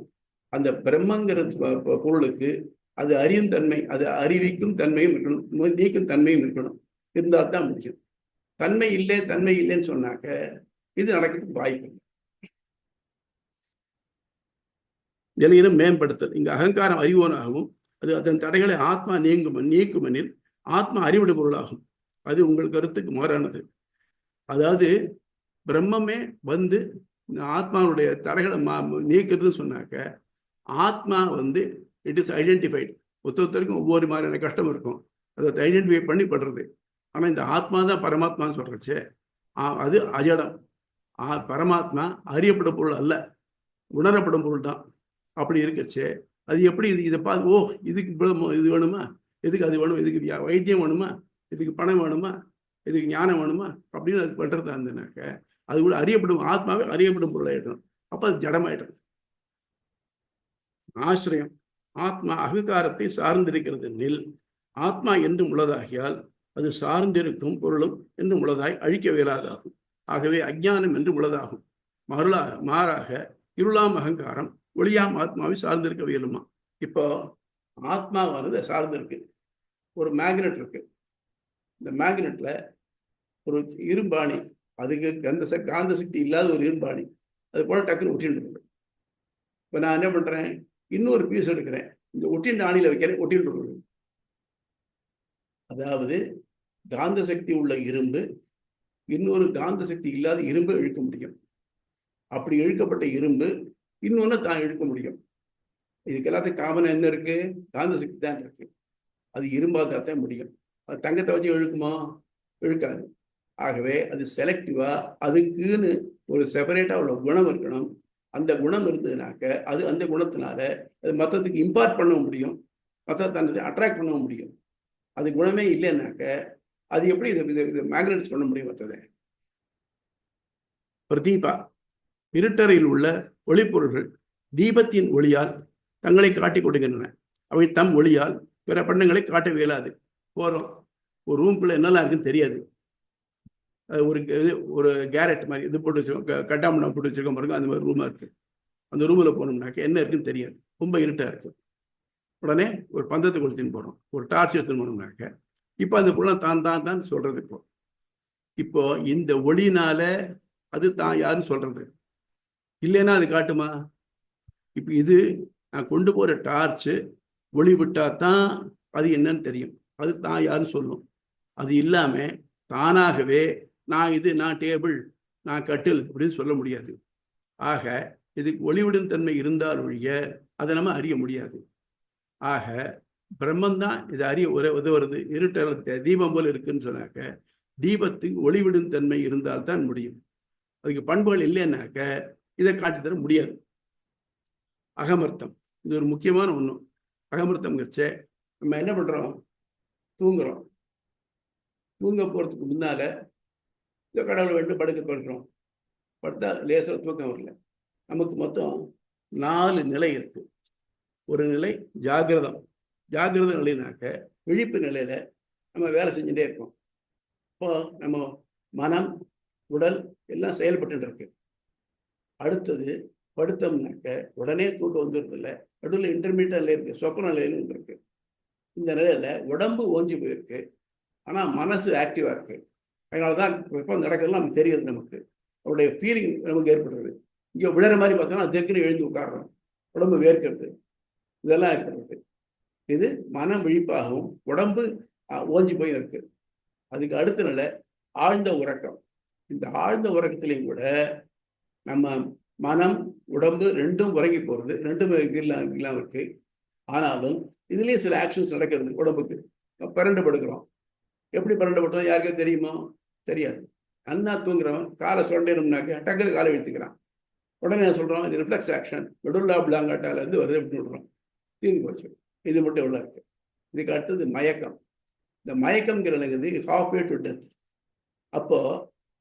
அந்த பிரம்மங்கிற பொருளுக்கு அது அறியும் தன்மை, அது அறிவிக்கும் தன்மையும் இருக்கணும், நீக்கும் தன்மையும் இருக்கணும். இருந்தால் தான் முடியும். தன்மை இல்லைன்னு சொன்னாக்க இது நடக்கிறதுக்கு வாய்ப்பு இல்லை. நிலையிலும் மேம்படுத்தல். இங்கு அகங்காரம் அறிவோனாகவும் அது அதன் தடைகளை ஆத்மா நீக்குமெனில் ஆத்மா அறிவிடு பொருளாகும். அது உங்கள் கருத்துக்கு மாறானது. அதாவது பிரம்மமே வந்து ஆத்மாவுடைய தடைகளை நீக்கிறதுன்னு சொன்னாக்க ஆத்மா வந்து இட் இஸ் ஐடென்டிஃபைடு. ஒருத்தருக்கும் ஒவ்வொரு மாதிரியான கஷ்டம் இருக்கும், அதை ஐடென்டிஃபை பண்ணி படுறது. ஆனால் இந்த ஆத்மா தான் பரமாத்மான்னு சொல்றச்சு அது அஜடம். பரமாத்மா அறியப்படும் பொருள் அல்ல, உணரப்படும் பொருள் தான். அப்படி இருக்கச்சு அது எப்படி இதை பார்த்து ஓ இதுக்கு இது வேணுமா, எதுக்கு அது வேணும், இதுக்கு வைத்தியம் வேணுமா, இதுக்கு பணம் வேணுமா, இதுக்கு ஞானம் வேணுமா அப்படின்னு அது பண்றதா இருந்ததுனாக்க அது கூட அறியப்படும் ஆத்மாவே அறியப்படும் பொருள் ஆயிடும். அப்போ அது ஜடமாயிடும். ஆசிரியம் ஆத்மா அகங்காரத்தை சார்ந்திருக்கிறது நில் ஆத்மா என்றும் உள்ளதாகியால் அது சார்ந்திருக்கும் பொருளும் என்றும் உள்ளதாய் அழிக்க இயலாதாகும். ஆகவே அஞ்ஞானம் என்று உள்ளதாகும். மாறாக இருளாம் அகங்காரம் ஒளியாம் ஆத்மாவை சார்ந்திருக்க இயலுமா? இப்போ ஆத்மாவானது சார்ந்திருக்கு. ஒரு மேக்னெட் இருக்கு, இந்த மேக்னெட்ல ஒரு இரும்பாணி, அதுக்கு காந்த சக்தி இல்லாத ஒரு இரும்பாணி, அது போல டக்குன்னு ஒட்டின்னு இருக்கு. இப்போ நான் என்ன பண்றேன், இன்னொரு பீஸ் எடுக்கிறேன், இந்த ஒட்டின் ஆணியில வைக்கிறேன், ஒட்டின்னு இருக்கு. அதாவது காந்த சக்தி உள்ள இரும்பு இன்னொரு காந்த சக்தி இல்லாத இரும்பை இழுக்க முடியும். அப்படி இழுக்கப்பட்ட இரும்பு இன்னொன்னு தான் இழுக்க முடியும். இதுக்கு எல்லாத்தையும் காமனா என்ன இருக்கு, காந்த சக்தி தான் இருக்கு. அது இரும்பாதான் முடியும். அது தங்கத்தை வச்சு இழுக்குமா? இழுக்காது. ஆகவே அது செலக்டிவா அதுக்குன்னு ஒரு செப்பரேட்டா உள்ள குணம் இருக்கணும். அந்த குணம் இருந்ததுனாக்க அது அந்த குணத்தினால அது மற்றத்துக்கு இம்பார்ட் பண்ண முடியும், மற்ற அட்ராக்ட் பண்ண முடியும். அது குணமே இல்லைன்னாக்க அது எப்படி இது மேக்னெட்ஸ் பண்ண முடியும்? மற்றதை பிரதீபா இருட்டறையில் உள்ள ஒளிப்பொருள்கள் தீபத்தின் ஒளியால் தங்களை காட்டிக் கொடுக்கின்றன. அவை தம் ஒளியால் பிற பண்டங்களை காட்ட இயலாது. போறோம் ஒரு ரூம்குள்ள என்னெல்லாம் இருக்குன்னு தெரியாது. ஒரு கேரட் மாதிரி இது போட்டு வச்சிருக்கோம், கட்டாமண்ணா போட்டு வச்சிருக்கோம் பாருங்க, அந்த மாதிரி ரூமா இருக்கு. அந்த ரூம்ல போனோம்னாக்க என்ன இருக்குன்னு தெரியாது, ரொம்ப இருட்டா இருக்கு. உடனே ஒரு பந்தத்தை கொளுத்தின்னு போறோம், ஒரு டார்ச் எடுத்துன்னு போனோம்னாக்க இப்போ அந்த புள்ள தான் சொல்றது. இப்போ இந்த ஒளினால அது தான் யாருன்னு சொல்றது இல்லைன்னா அது காட்டுமா? இப்போ இது நான் கொண்டு போற டார்ச்சு ஒளி விட்டா தான் அது என்னன்னு தெரியும், அது தான் யாருன்னு சொல்லும். அது இல்லாம தானாகவே நான் டேபிள், நான் கட்டில் அப்படின்னு சொல்ல முடியாது. ஆக இதுக்கு ஒளிவிடும் தன்மை இருந்தால் ஒழிய அதை நம்ம அறிய முடியாது. ஆக பிரம்மந்தான் இதை அறிய உதவுறது. இருட்ட தீபம் போல இருக்குன்னு சொன்னாக்க தீபத்துக்கு ஒளிவிடும் தன்மை இருந்தால் தான் முடியும். அதுக்கு பண்புகள் இல்லைன்னாக்க இதை காட்டி தர முடியாது. அகமர்த்தம் இது ஒரு முக்கியமான ஒண்ணு. அகமர்த்தம் நம்ம என்ன பண்றோம், தூங்குறோம். தூங்க போறதுக்கு முன்னால இந்த கடவுளை வேண்டு படுக்கிறோம். படுத்தா லேசில் தூக்கம் வரல. நமக்கு மொத்தம் 4 நிலை இருக்கு. ஒரு நிலை ஜாகிரத நிலைனாக்க விழிப்பு நிலையில நம்ம வேலை செஞ்சுட்டே இருக்கோம். இப்போ நம்ம மனம் உடல் எல்லாம் செயல்பட்டு இருக்கு. அடுத்தது படுத்தோம்னாக்க உடனே தூக்கம் வந்துடுறது இல்லை, நடுவில் இன்டர்மீடியட் நிலை இருக்கு, சொப்பன நிலையில இருக்கு. இந்த நிலையில உடம்பு ஓஞ்சி போயிருக்கு, ஆனா மனசு ஆக்டிவா இருக்கு. அதனாலதான் நடக்கிறதுலாம் நமக்கு தெரியுது, நமக்கு அவருடைய ஃபீலிங் நமக்கு ஏற்படுறது. இங்கே விழுற மாதிரி பார்த்தோம்னா தெற்குன்னு எழுந்து உட்காடுறோம், உடம்பு வேர்க்கிறது, இதெல்லாம் ஏற்படுறது. இது மனம் விழிப்பாகவும் உடம்பு ஓஞ்சி போய் இருக்கு. அதுக்கு அடுத்த நிலை ஆழ்ந்த உறக்கம். இந்த ஆழ்ந்த உறக்கத்திலையும் கூட நம்ம மனம் உடம்பு ரெண்டும் உறங்கி போறது, ரெண்டும் இல்லாம இருக்கு. ஆனாலும் இதுலயும் சில ஆக்ஷன்ஸ் நடக்கிறது. உடம்புக்கு பரண்டு படுக்கிறோம். எப்படி பரண்டு படுறோம் யாருக்கும் தெரியுமோ? தெரியாது. அண்ணா தூங்குறவன் காலை சொண்டேனும்னாக்க டக்குனு காலை இழுத்துக்கிறான். உடனே என்ன சொல்றோம், இது ரிஃப்ளெக்ஸ் ஆக்ஷன், மெடுல்லா பிளாங்காட்டால இருந்து வருது அப்படின்னு விடுறோம். தீர்ந்து போச்சு. இது மட்டும் எவ்வளோ இருக்கு. இதுக்கு அடுத்தது மயக்கம். இந்த மயக்கம்ங்கிறது ஹாஃப் வே டு டெத். அப்போ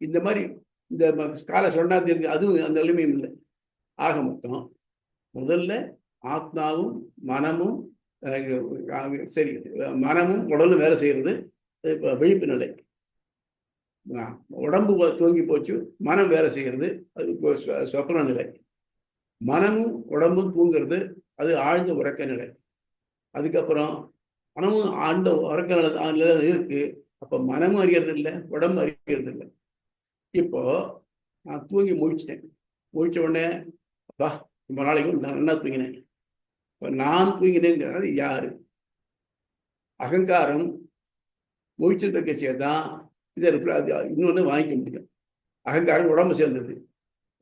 இந்த மாதிரி இந்த காலை சொன்னாது இருக்கு, அதுவும் அந்த நிலைமையும் இல்லை. ஆக மொத்தம் முதல்ல ஆத்மாவும் மனமும் சரி, மனமும் உடலும் வேலை செய்யறது விழிப்பு நிலை. உடம்பு தூங்கி போச்சு, மனம் வேலை செய்கிறது, அது சொப்பன நிலை. மனமும் உடம்பும் தூங்குறது, அது ஆழ்ந்த உறக்க நிலை. அதுக்கப்புறம் மனமும் ஆழ்ந்த உறக்க நிலை இருக்கு. அப்ப மனமும் அறியறது இல்லை, உடம்பு அறியறது இல்லை. இப்போ நான் தூங்கி முழிச்சிட்டேன். முழிச்ச உடனே அப்பா ரொம்ப நாளைக்கு நான் நல்லா தூங்கினேன். இப்போ நான் தூங்கினேங்கிறது யாரு? அகங்காரம் முழிச்சுட்டு இருக்க தான் இதை இன்னொன்று வாங்கிக்க முடியும். அகங்காரம் உடம்பு சேர்ந்தது,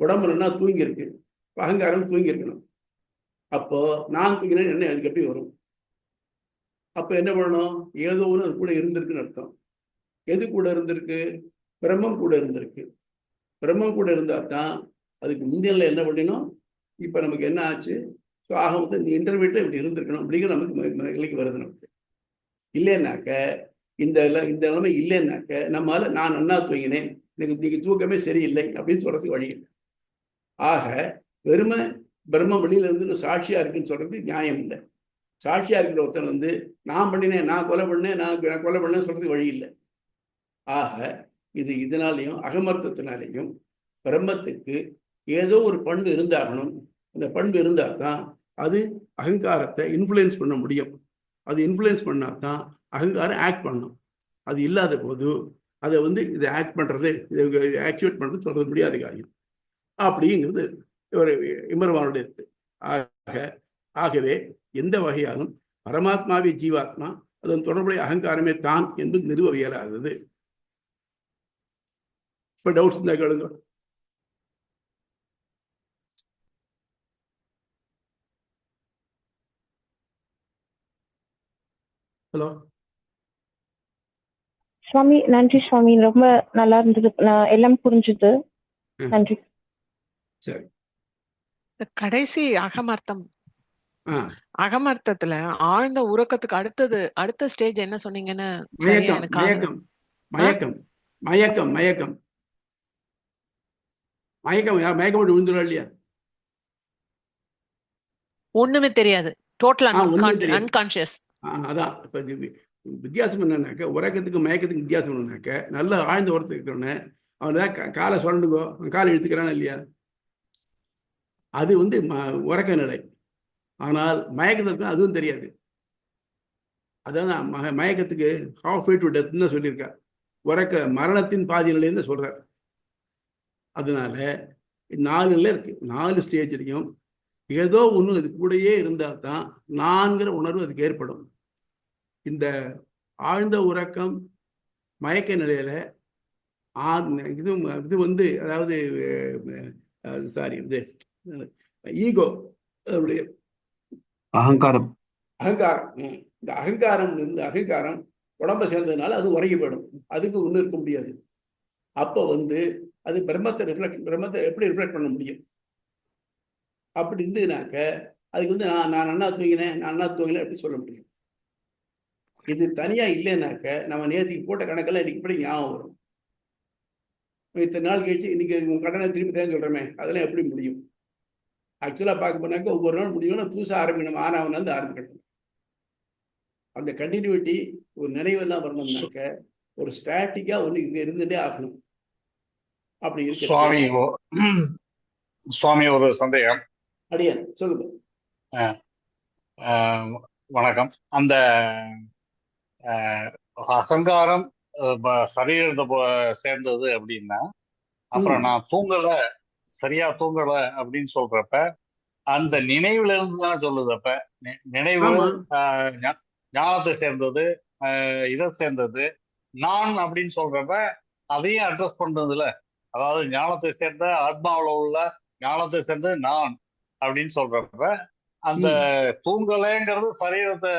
உடம்பு நல்லா தூங்கி இருக்கு, அகங்காரம் தூங்கி இருக்கணும். அப்போ நான் தூங்கினேன் என்ன அதுக்கு எப்படி வரும்? அப்போ என்ன பண்ணணும்? ஏதோ ஒன்று அது கூட இருந்திருக்குன்னு அர்த்தம். எது கூட இருந்திருக்கு? பிரம்மம் கூட இருந்திருக்கு. பிரம்மம் கூட இருந்தா தான் அதுக்கு முந்தியல்ல என்ன பண்ணினோம்? இப்போ நமக்கு என்ன ஆச்சு? ஸோ ஆக மொத்தம் இந்த இன்டர்வியூட்டில் இப்படி இருந்திருக்கணும் அப்படிங்கிற நமக்கு நிலைக்கு வருது. நமக்கு இல்லைன்னாக்க இந்த நிலைமை இல்லைன்னாக்க நம்மளால நான் நன்னா தூங்கினேன், எனக்கு இன்னைக்கு தூக்கமே சரியில்லை அப்படின்னு சொல்றதுக்கு வழி இல்லை. ஆக வெறுமை பிரம்ம வெளியில இருந்து சாட்சியா இருக்குன்னு சொல்றது நியாயம் இல்லை. சாட்சியா இருக்கிற ஒருத்தன் நான் பண்ணினேன், நான் கொலை பண்ணேன், நான் கொலை பண்ணேன்னு சொல்றதுக்கு வழி இல்லை. ஆக இதனாலையும் அகமர்த்தத்தினாலையும் பிரம்மத்துக்கு ஏதோ ஒரு பண்பு இருந்தாகணும். அந்த பண்பு இருந்தால் தான் அது அகங்காரத்தை இன்ஃப்ளூயன்ஸ் பண்ண முடியும். அது இன்ஃப்ளூயன்ஸ் பண்ணால் தான் அகங்காரம் ஆக்ட் பண்ணணும். அது இல்லாத போது அதை இதை ஆக்ட் பண்ணுறது, இதை ஆக்டிவேட் பண்ணுறது சொல்கிறது முடியாத காரியம் அப்படிங்கிறது ஒரு இமர்வானுடைய இருக்கு. ஆகவே எந்த வகையாலும் பரமாத்மாவே ஜீவாத்மா, அதன் தொடர்புடைய அகங்காரமே தான் என்பது நிறுவ இயலாதது. இப்போ டவுட்ஸ் இருந்தால் கேளுங்க. ஹலோ சுவாமி, நன்றி சுவாமி, ரொம்ப நல்லா இருந்தது, எல்லாம் புரிஞ்சுது. நன்றி. சரி, கடைசி அகமர்த்தம், அகமர்த்தத்துல ஆழ்ந்த உறக்கத்துக்கு அடுத்த ஸ்டேஜ் என்ன சொன்னீங்கன்னு மயக்கம் மயக்கம் மயக்கம் மயக்கம் மயக்கம் மயக்கம் மயக்கம் போட்டு விழுந்துடும் இல்லையா? ஒண்ணுமே தெரியாது, டோட்டல் அன்கான்ஷியஸ். அதான் இப்ப வித்தியாசம் என்னன்னாக்க, உறக்கத்துக்கு மயக்கத்துக்கு வித்தியாசம் என்னன்னாக்க, நல்ல ஆழ்ந்த உரத்துக்கு இருக்கிறவன அவன் காலை சுரண்டுங்கோ, காலை இழுத்துக்கிறானா இல்லையா? அது உறக்க நிலை. ஆனால் மயக்கத்துக்கு அதுவும் தெரியாது. அதான் மயக்கத்துக்கு ஹாஃப் வே டு டெத்னு சொல்லியிருக்கா. உறக்க மரணத்தின் பாதி நிலைன்னு சொல்றார். அதனால 4 நிலை இருக்கு. 4 ஸ்டேஜ்லையும் ஏதோ ஒன்று அது கூடயே இருந்தால் தான் நான்கிற உணர்வு அதுக்கு ஏற்படும். இந்த ஆழ்ந்த உறக்கம் மயக்க நிலையில இது அதாவது சாரி ஈகோ, அதனுடைய அகங்காரம் இந்த அகங்காரம் உடம்ப சேர்ந்ததுனால அது உறங்கி போயிடும். அதுக்கு ஒன்றும் இருக்க முடியாது. அப்போ அது பிரம்மத்தை எப்படி ரிஃப்ளெக்ட் பண்ண முடியும்? அப்படி இருந்ததுனாக்க அதுக்கு நான் நன்னா தூங்கினேன், நான் நன்னா தூங்கினேன் எப்படி சொல்ல முடியும்? இது தனியா இல்லைன்னாக்க நம்ம நேற்றுக்கு போட்ட கணக்கெல்லாம் இன்னைக்கு இப்படி ஞாபகம் வரும். இத்தனை நாள் கழிச்சு இன்னைக்கு உங்க கடனை திருப்பி தேவை சொல்றமே, அதெல்லாம் எப்படி முடியும்? ஆக்சுவலா பார்க்க போனாக்க ஒவ்வொரு நாள் முடியும்னா புதுசாக ஆரம்பிக்கணும், ஆனவன் ஆரம்பிக்கணும். அந்த கண்டினியூட்டி ஒரு நினைவெல்லாம் வரணும்னாக்க ஒரு ஸ்டாட்டிக்கா இங்க இருந்துட்டே ஆகணும். அப்படி இருக்கு. சுவாமி ஒரு சந்தேகம். அடியன் சொல்லுங்க. வணக்கம். அந்த அகங்காரம் சரீரத்தை சேர்ந்தது அப்படின்னா, அப்புறம் நான் சரியா தூங்கல அப்படின்னு சொல்றப்ப அந்த நினைவுல இருந்து தான் சொல்லுது. அப்ப நினைவு ஞானத்தை சேர்ந்தது, இதை சேர்ந்தது, நான் அப்படின்னு சொல்றப்ப அதையும் அட்ரஸ் பண்றதுல, அதாவது ஞானத்தை சேர்ந்த ஆத்மாவில் உள்ள ஞானத்தை சேர்ந்த நான் அப்படின்னு சொல்றப்ப அந்த தூங்கலைங்கிறது சரீரத்தை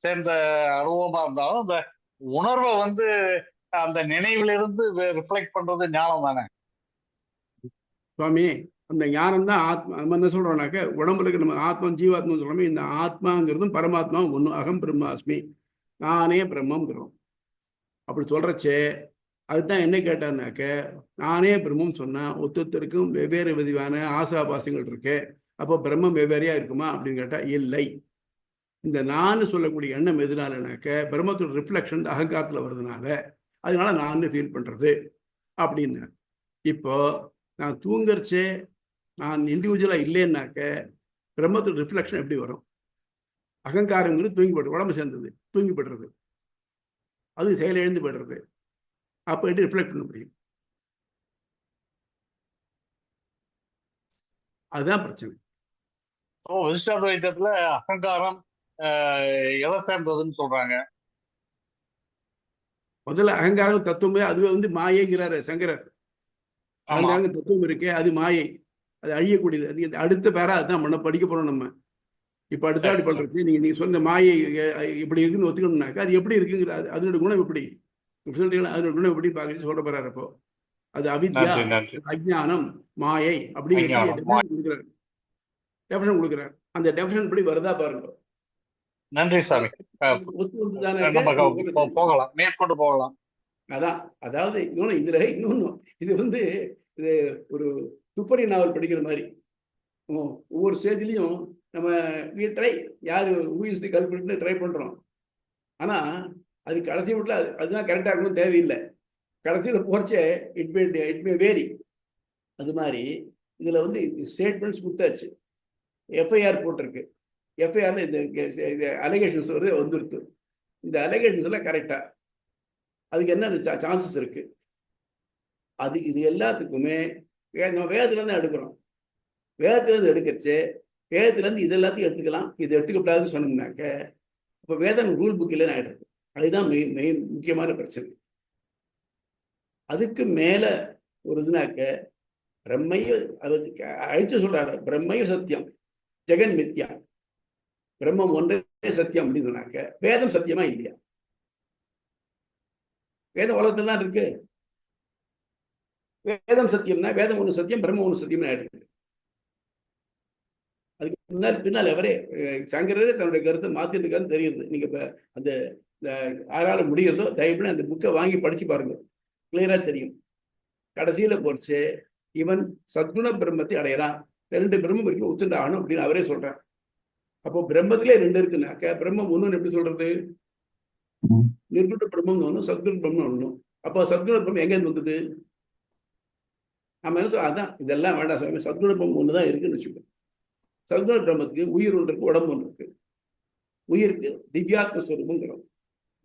சேர்ந்த அனுபவமா இருந்தாலும் அந்த உணர்வை அந்த நினைவுல இருந்து ரிஃப்ளெக்ட் பண்றது ஞானம் தானே சுவாமி? அந்த ஞானம் தான் ஆத்மா. நம்ம என்ன சொல்றோம்னாக்க, உடம்புல இருக்க நம்ம ஆத்மா ஜீவாத்மா சொல்றோமே, இந்த ஆத்மாங்கிறதும் பரமாத்மாவும் ஒன்று. அகம் பிரம்மாஸ்மி, நானே பிரம்மங்கிறோம். அப்படி சொல்றச்சே அதுதான் என்ன கேட்டான்னாக்க, நானே பிரம்மம் சொன்னா ஒத்தொத்தருக்கும் வெவ்வேறு விதமான ஆசாபாசங்கள் இருக்கு. அப்போ பிரம்மம் வெவ்வேறையா இருக்குமா அப்படின்னு கேட்டா இல்லை. இந்த நான் சொல்லக்கூடிய எண்ணம் எதுனாலனாக்க பிரம்மத்தோட ரிஃப்ளெக்ஷன் அகங்காரத்தில் வருதுனால அதனால நான் ஃபீல் பண்றது அப்படின்னு. இப்போ நான் தூங்குறச்சே நான் இண்டிவிஜுவலா இல்லைன்னாக்க பிரம்மத்துக்கு ரிஃப்ளெக்ஷன் எப்படி வரும்? அகங்காரங்கிறது தூங்கி போடுறது, உடம்பு சேர்ந்தது தூங்கி போடுறது, அது செயல் எழுந்து போடுறது. அப்போ எப்படி ரிஃப்ளெக்ட் பண்ண முடியும்? அதுதான் பிரச்சனை. விசிஷ்டாத்வைத்தத்துல அகங்காரம் எதை சேர்ந்ததுன்னு சொல்றாங்க? முதல்ல அகங்காரம் தத்துவமே அதுவே மாயைங்கிறாரு சங்கரர். அகங்காரம் தத்துவம் இருக்கே அது மாயை, அது அழியக்கூடியது. அது அடுத்த பேரா அதுதான் பண்ண படிக்க போறோம் நம்ம. இப்ப அடுத்தாடி பண்றது நீங்க சொன்ன மாயை இப்படி இருக்குன்னு ஒத்துக்கணும்னாக்கா அது எப்படி இருக்குங்கிற அதனோட குணம் எப்படி சொல்றீங்களா? அதனோட குணம் எப்படி பார்க்க சொல்ல போறாரு. அப்போ அது அவித்யா, அஜ்ஞானம், மாயை அப்படிங்கிறது டெஃபினேஷன் கொடுக்குறாரு. அந்த டெஃபினேஷன் படி வருதா பாருங்க. நன்றி சாமி. போகலாம், மேற்கொண்டு போகலாம். அதான், அதாவது இதுல இன்னொன்னு, இது இது ஒரு துப்பறி நாவல் படிக்கிற மாதிரி. ஒவ்வொரு ஸ்டேஜ்லயும் நம்ம ட்ரை யாரு ஊயிஸ்து கல்பிட்டு ட்ரை பண்றோம். ஆனா அது கடைசி வீட்டுல அதுதான் கரெக்டா இருக்கணும் தேவையில்லை. கடைசியில போறச்சே இட் மே வேரி. அது மாதிரி இதுல ஸ்டேட்மெண்ட்ஸ் கொடுத்தாச்சு, எஃப்ஐஆர் போட்டிருக்கு. எஃப்ஐஆர்ல இந்த அலிகேஷன்ஸ் வந்துருது. இந்த அலிகேஷன்ஸ் எல்லாம் கரெக்டா அதுக்கு என்ன சான்சஸ் இருக்கு? அது இது எல்லாத்துக்குமே நம்ம வேதத்துலேருந்து எடுக்கிறோம். வேதத்துலேருந்து எடுக்கிறச்சு வேதத்துலேருந்து இது எல்லாத்தையும் எடுத்துக்கலாம், இது எடுத்துக்கப்படாதுன்னு சொன்னோம்னாக்க இப்போ வேதம் ரூல் புக் இல்லைன்னு ஆகிடுறது. அதுதான் மெயின் முக்கியமான பிரச்சனை. அதுக்கு மேல ஒரு இதுனாக்க பிரம்மைய அது அழிச்சு சொல்றாரு, பிரம்மைய சத்தியம் ஜெகன் மித்யா, பிரம்மம் ஒன்றே சத்தியம் அப்படின்னு சொன்னாக்க வேதம் சத்தியமா இல்லையா? வேதம் உலகத்துல தான் இருக்கு. வேதம் சத்தியம்னா வேதம் ஒண்ணு சத்தியம், பிரம்மம் ஒண்ணு சத்தியம்னு ஆயிடுது. அதுக்கு பின்னால் அவரே சங்கரரே தன்னுடைய கருத்தை மாத்திட்டு இருக்காருன்னு தெரியுது. நீங்க இப்ப அந்த யாரால முடிகிறதோ தயவுன்னு அந்த புக்கை வாங்கி படிச்சு பாருங்க, கிளியரா தெரியும். கடைசியில போச்சு இவன் சத்குண பிரம்மத்தை அடையறான், 2 பிரம்மம் இருக்கு ஒத்துண்டு ஆகணும் அப்படின்னு அவரே சொல்றார். அப்போ பிரம்மத்திலே 2 இருக்குனாக்க பிரம்மம் ஒண்ணுன்னு எப்படி சொல்றது? நிர்குண பிரம்மம் ஒண்ணும், சத்குண பிரம்மம் ஒண்ணும். அப்போ சத்குண பிரம்மம் எங்க இருந்து வந்தது? நம்ம என்ன சொல்ல, அதான் இதெல்லாம் வேண்டாம் சுவாமி, சத்குண பிரம்மம் ஒண்ணுதான் இருக்குன்னு வச்சுக்கோ. சத்குண பிரம்மத்துக்கு உயிர் ஒன்று இருக்கு, உடம்பு ஒன்று இருக்கு. உயிருக்கு திவ்யாத்ம ஸ்வரூபங்கிறோம்,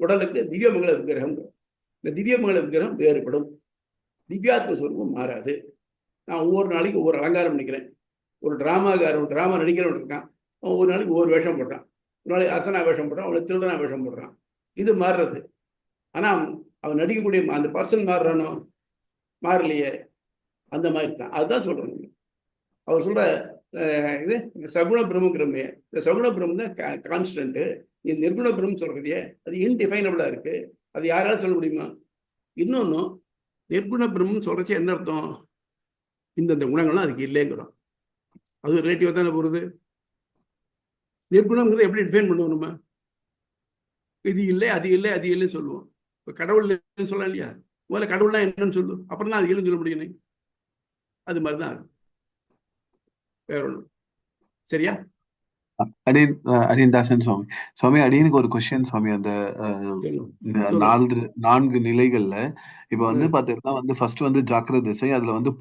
உடலுக்கு திவ்யமங்கள விக்கிரகங்கிறோம். இந்த திவ்யமங்கள விக்கிரகம் வேறுபடும், திவ்யாத்ம ஸ்வரூபம் மாறாது. நான் ஒவ்வொரு நாளைக்கு ஒவ்வொரு அலங்காரம் பண்ணிக்கிறேன். ஒரு டிராமா நடிக்கிறவன் இருக்கான், ஒவ்வொரு நாளைக்கு ஒவ்வொரு வேஷம் போடுறான். ஒரு நாளைக்கு அசனா வேஷம் போடுறான், அவனுக்கு திருடனா வேஷம் போடுறான். இது மாறுறது. ஆனா அவன் நடிக்கக்கூடிய அந்த பர்சன் மாறுறானோ? மாறலையே. அந்த மாதிரி தான், அதுதான் சொல்றேன். அவர் சொல்ற இது சகுண பிரம்மங்கிறமே, இந்த சகுண பிரம்மம் தான் கான்ஸ்டன்ட். இது நிர்குண பிரம்மம் சொல்றதையே அது இன்டிஃபைனபிளா இருக்கு. அது யாராவது சொல்ல முடியுமா? இன்னொன்னு, நிர்குண பிரம்மம் சொல்றச்சு என்ன அர்த்தம்? இந்தந்த குணங்கள்லாம் அதுக்கு இல்லைங்கிறோம். அது ரிலேட்டிவா தானே போறது. நிர்குணம்ங்கிறத எப்படி டிஃபைன் பண்ணுவோம் நம்ம? இது இல்லை அது இல்லை அது இல்லைன்னு சொல்லுவோம். இப்போ கடவுள் இல்லைன்னு சொல்லலாம் இல்லையா? முதல்ல கடவுள்னா என்னன்னு சொல்லு, அப்புறம் தான் அது இல்லைன்னு சொல்ல முடியும். அது மாதிரிதான் வேற ஒண்ணு. சரியா? அடியன்தாசன் சுவாமி. சுவாமி அடியனுக்கு ஒரு கொஸ்டின் சுவாமி. அந்த 4 நிலைகள்ல இப்ப பாத்தீங்கன்னா ஃபர்ஸ்ட் ஜாக்கிரத திசை. அதுல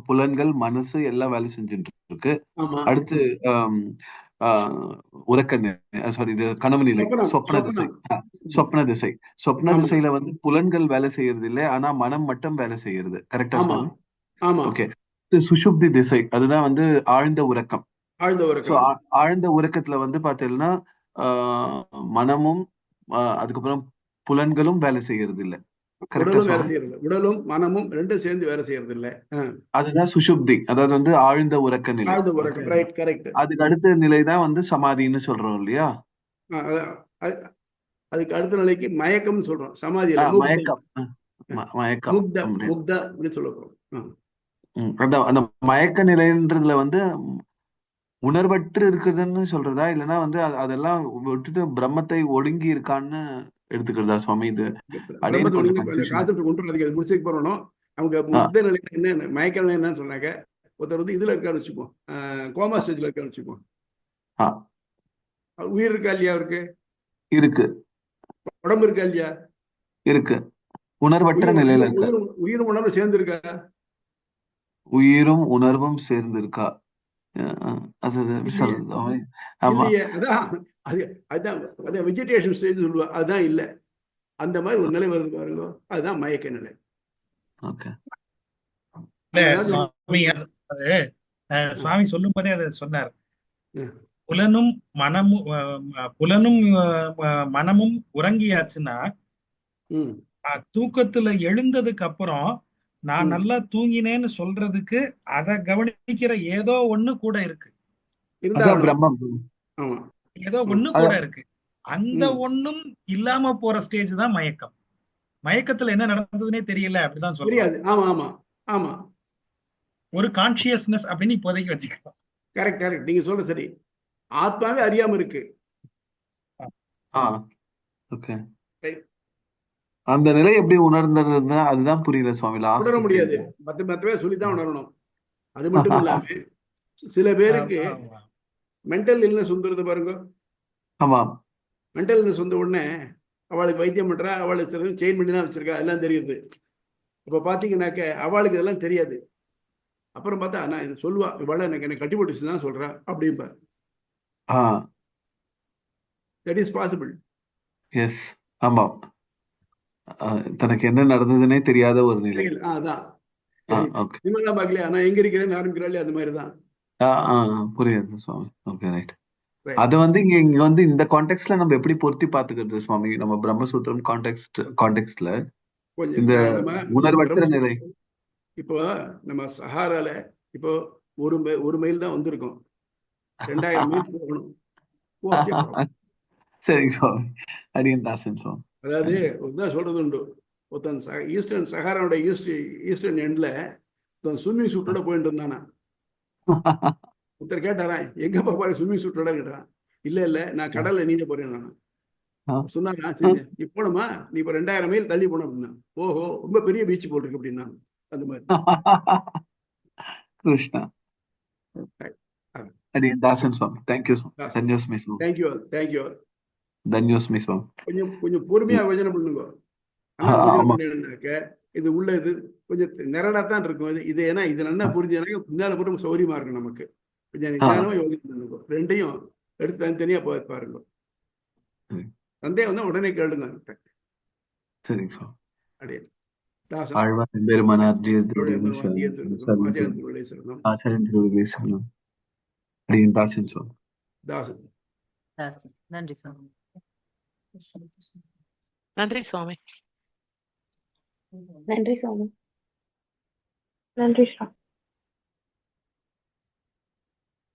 புலன்கள் மனசு எல்லாம் வேலை செஞ்சுட்டு இருக்கு. அடுத்து உறக்க சாரி இது கனவு நிலை, சொப்ன திசை. சொப்ன திசையில புலன்கள் வேலை செய்யறது இல்லை, ஆனா மனம் மட்டும் வேலை செய்யறது. கரெக்டா சுவாமி? ஓகே. சுஷுப்தி திசை அதுதான் ஆழ்ந்த உறக்கம். ஆழ்ந்த உறக்கத்துல பாத்தீங்கன்னா மனமும் அதுக்கப்புறம் புலன்களும் வேலை செய்யறது இல்ல. உடலும் மனமும் ரெண்டும் சேர்ந்து வேலை செய்யறது இல்ல. அதுதான் சுஷுப்தி, அதாவது ஆழ்ந்த உறக்க நிலை. அதுக்கு அடுத்த நிலைதான் சமாதின்னு சொல்றோம் இல்லையா? அதுக்கு அடுத்த நிலைக்கு மயக்கம் சொல்றோம். சமாதி முக்தா அப்படின்னு சொல்லுறோம். அந்த மயக்க நிலைன்றதுல உணர்வற்று இருக்குதுன்னு சொல்றதா, இல்லைன்னா அதெல்லாம் விட்டுட்டு பிரம்மத்தை ஒடுங்கி இருக்கான்னு எடுத்துக்கிறதா சுவாமி? இது முடிச்சுக்கு போறோம். அவங்க முக்த நிலை என்ன, மயக்க நிலை என்னன்னு சொன்னாங்க. ஒருத்தர் இதுல இருக்கான்னு வச்சுப்போம், கோமா ஸ்டேஜ்ல இருக்கான்னு வச்சுப்போம். உயிர் இருக்கா இல்லையா? அவருக்கு இருக்கு. உடம்பு இருக்கா இல்லையா? இருக்கு. உணர்வற்ற நிலையில இருக்க. உயிரும் உணர்வும் சேர்ந்து இருக்கா? உயிரும் உணர்வும் சேர்ந்து இருக்கா? ஆமா, இல்லையே. அதான் அது அதுதான் அதான் வெஜிடேஷன் ஸ்டேஜ் சொல்லுவா. அதுதான் இல்ல. அந்த மாதிரி ஒரு நிலை வருது பாருங்க, அதுதான் மயக்க நிலை. ஓகே. சுவாமி சொல்லும் போதே அதை சொன்னார். புலனும் மனமும் உறங்கியாச்சுன்னா தூக்கத்துல எழுந்ததுக்கு அப்புறம் நான் நல்லா தூங்கினேன்னு சொல்றதுக்கு அத கவனிக்கிற ஏதோ ஒண்ணு கூட இருக்கு. ஏதோ ஒண்ணு கூட இருக்கு. அந்த ஒண்ணும் இல்லாம போற ஸ்டேஜ் தான் மயக்கம். மயக்கத்துல என்ன நடந்ததுன்னே தெரியல அப்படிதான் சொல்றேன். ஒரு கான்சியஸ்னஸ் அப்படின்னு இப்போதைக்கு வச்சுக்கலாம். கரெக்ட் கரெக்ட், நீங்க சொல்ற சரி. ஆத்மாவே அறியாம இருக்கு. ஓகே. அந்த நிலை எப்படி உணர்ந்தது அதுதான் புரியல சுவாமி. உணர முடியாது, மத்தவே சொல்லிதான் உணரணும். அது மட்டும் இல்லாம சில பேருக்கு மென்டல் இல்னஸ் வந்துருது பாருங்க. ஆமா, மென்டல் இல்னஸ் வந்த உடனே அவளுக்கு வைத்தியம் பண்றா, அவளுக்கு செயின் பண்ணி தான் வச்சிருக்கா, எல்லாம் தெரியுது. இப்ப பாத்தீங்கன்னாக்க அவளுக்கு இதெல்லாம் தெரியாது. அப்புறம் பார்த்தா நான் இது சொல்லுவா, இவள எனக்கு கட்டி போட்டுச்சுதான் சொல்றா அப்படின்பா. That is possible. எஸ், ஆமா. தனக்கு என்ன நடந்ததுன்னே தெரியாத ஒரு நிலை. அதான் நிம்மதியா பாக்கலையா, நான் எங்க இருக்கிறேன்னு ஆரம்பிக்கிறாள், அது மாதிரிதான். புரியுது சுவாமி. Okay, right. அது இங்க இந்த கான்டெக்ட்ல நம்ம எப்படி பொருத்தி பாத்துக்கிறது சுவாமி? நம்ம பிரம்மசூத்திரம் கான்டெக்ட்ல இந்த உணர்வற்ற நிலை. இப்போ நம்ம சஹாரால இப்போ ஒரு மைல் தான் வந்திருக்கோம், 2000 மைல் போகணும். சரி சுவாமி, அடியன் தாசன் சுவாமி. அதாவது ஒருதான் சொல்றது உண்டு, ஒருத்தன் ஈஸ்டர்ன் சஹாராவோட ஈஸ்டர்ன் எண்ட்ல ஸ்விம்மிங் சூட்டோட போயிட்டு இருந்தானா. ஒருத்தர் கேட்டாரா, எங்க பாப்பாரு ஸ்விம்மிங் சூட்டோட கேட்டாரான். இல்ல நான் கடல்ல நீந்த போறேன் நான் சொன்னா. சரி நீ போனோமா, நீ இப்ப 2000 மைல் தள்ளி போன அப்படின்னா. ஓஹோ, ரொம்ப பெரிய பீச் போல் இருக்கு அப்படின்னா. அந்த மாதிரி கிருஷ்ணா. அடியன் தாசன் சுவாமி. தேங்க்யூ சுவாமி. தன்யோஸ்மி சுவாமி. தேங்க்யூ. தன்யோஸ்மி சுவாமி. கொஞ்சம் பொறுமையா யோஜனை பண்ணுங்க. ஆனா யோஜனை பண்ணாக்க இது உள்ள இது கொஞ்சம் நிரடா தான் இருக்கும். இது ஏன்னா இது நல்லா புரிஞ்சதுனாக்க பின்னால கூட சௌரியமா இருக்கும் நமக்கு. கொஞ்சம் நிதானமா யோஜனை பண்ணுங்க. ரெண்டையும் எடுத்து தனித்தனியா பாருங்க. சந்தேகம் தான் உடனே கேளுங்க. சரி சுவாமி. அடியே ஆழ்வார் பெருமானார் அடியன் தாசன் சுவாமி. நன்றி சுவாமி. நன்றி சுவாமி. நன்றி சுவாமி. நன்றி சுவாமி.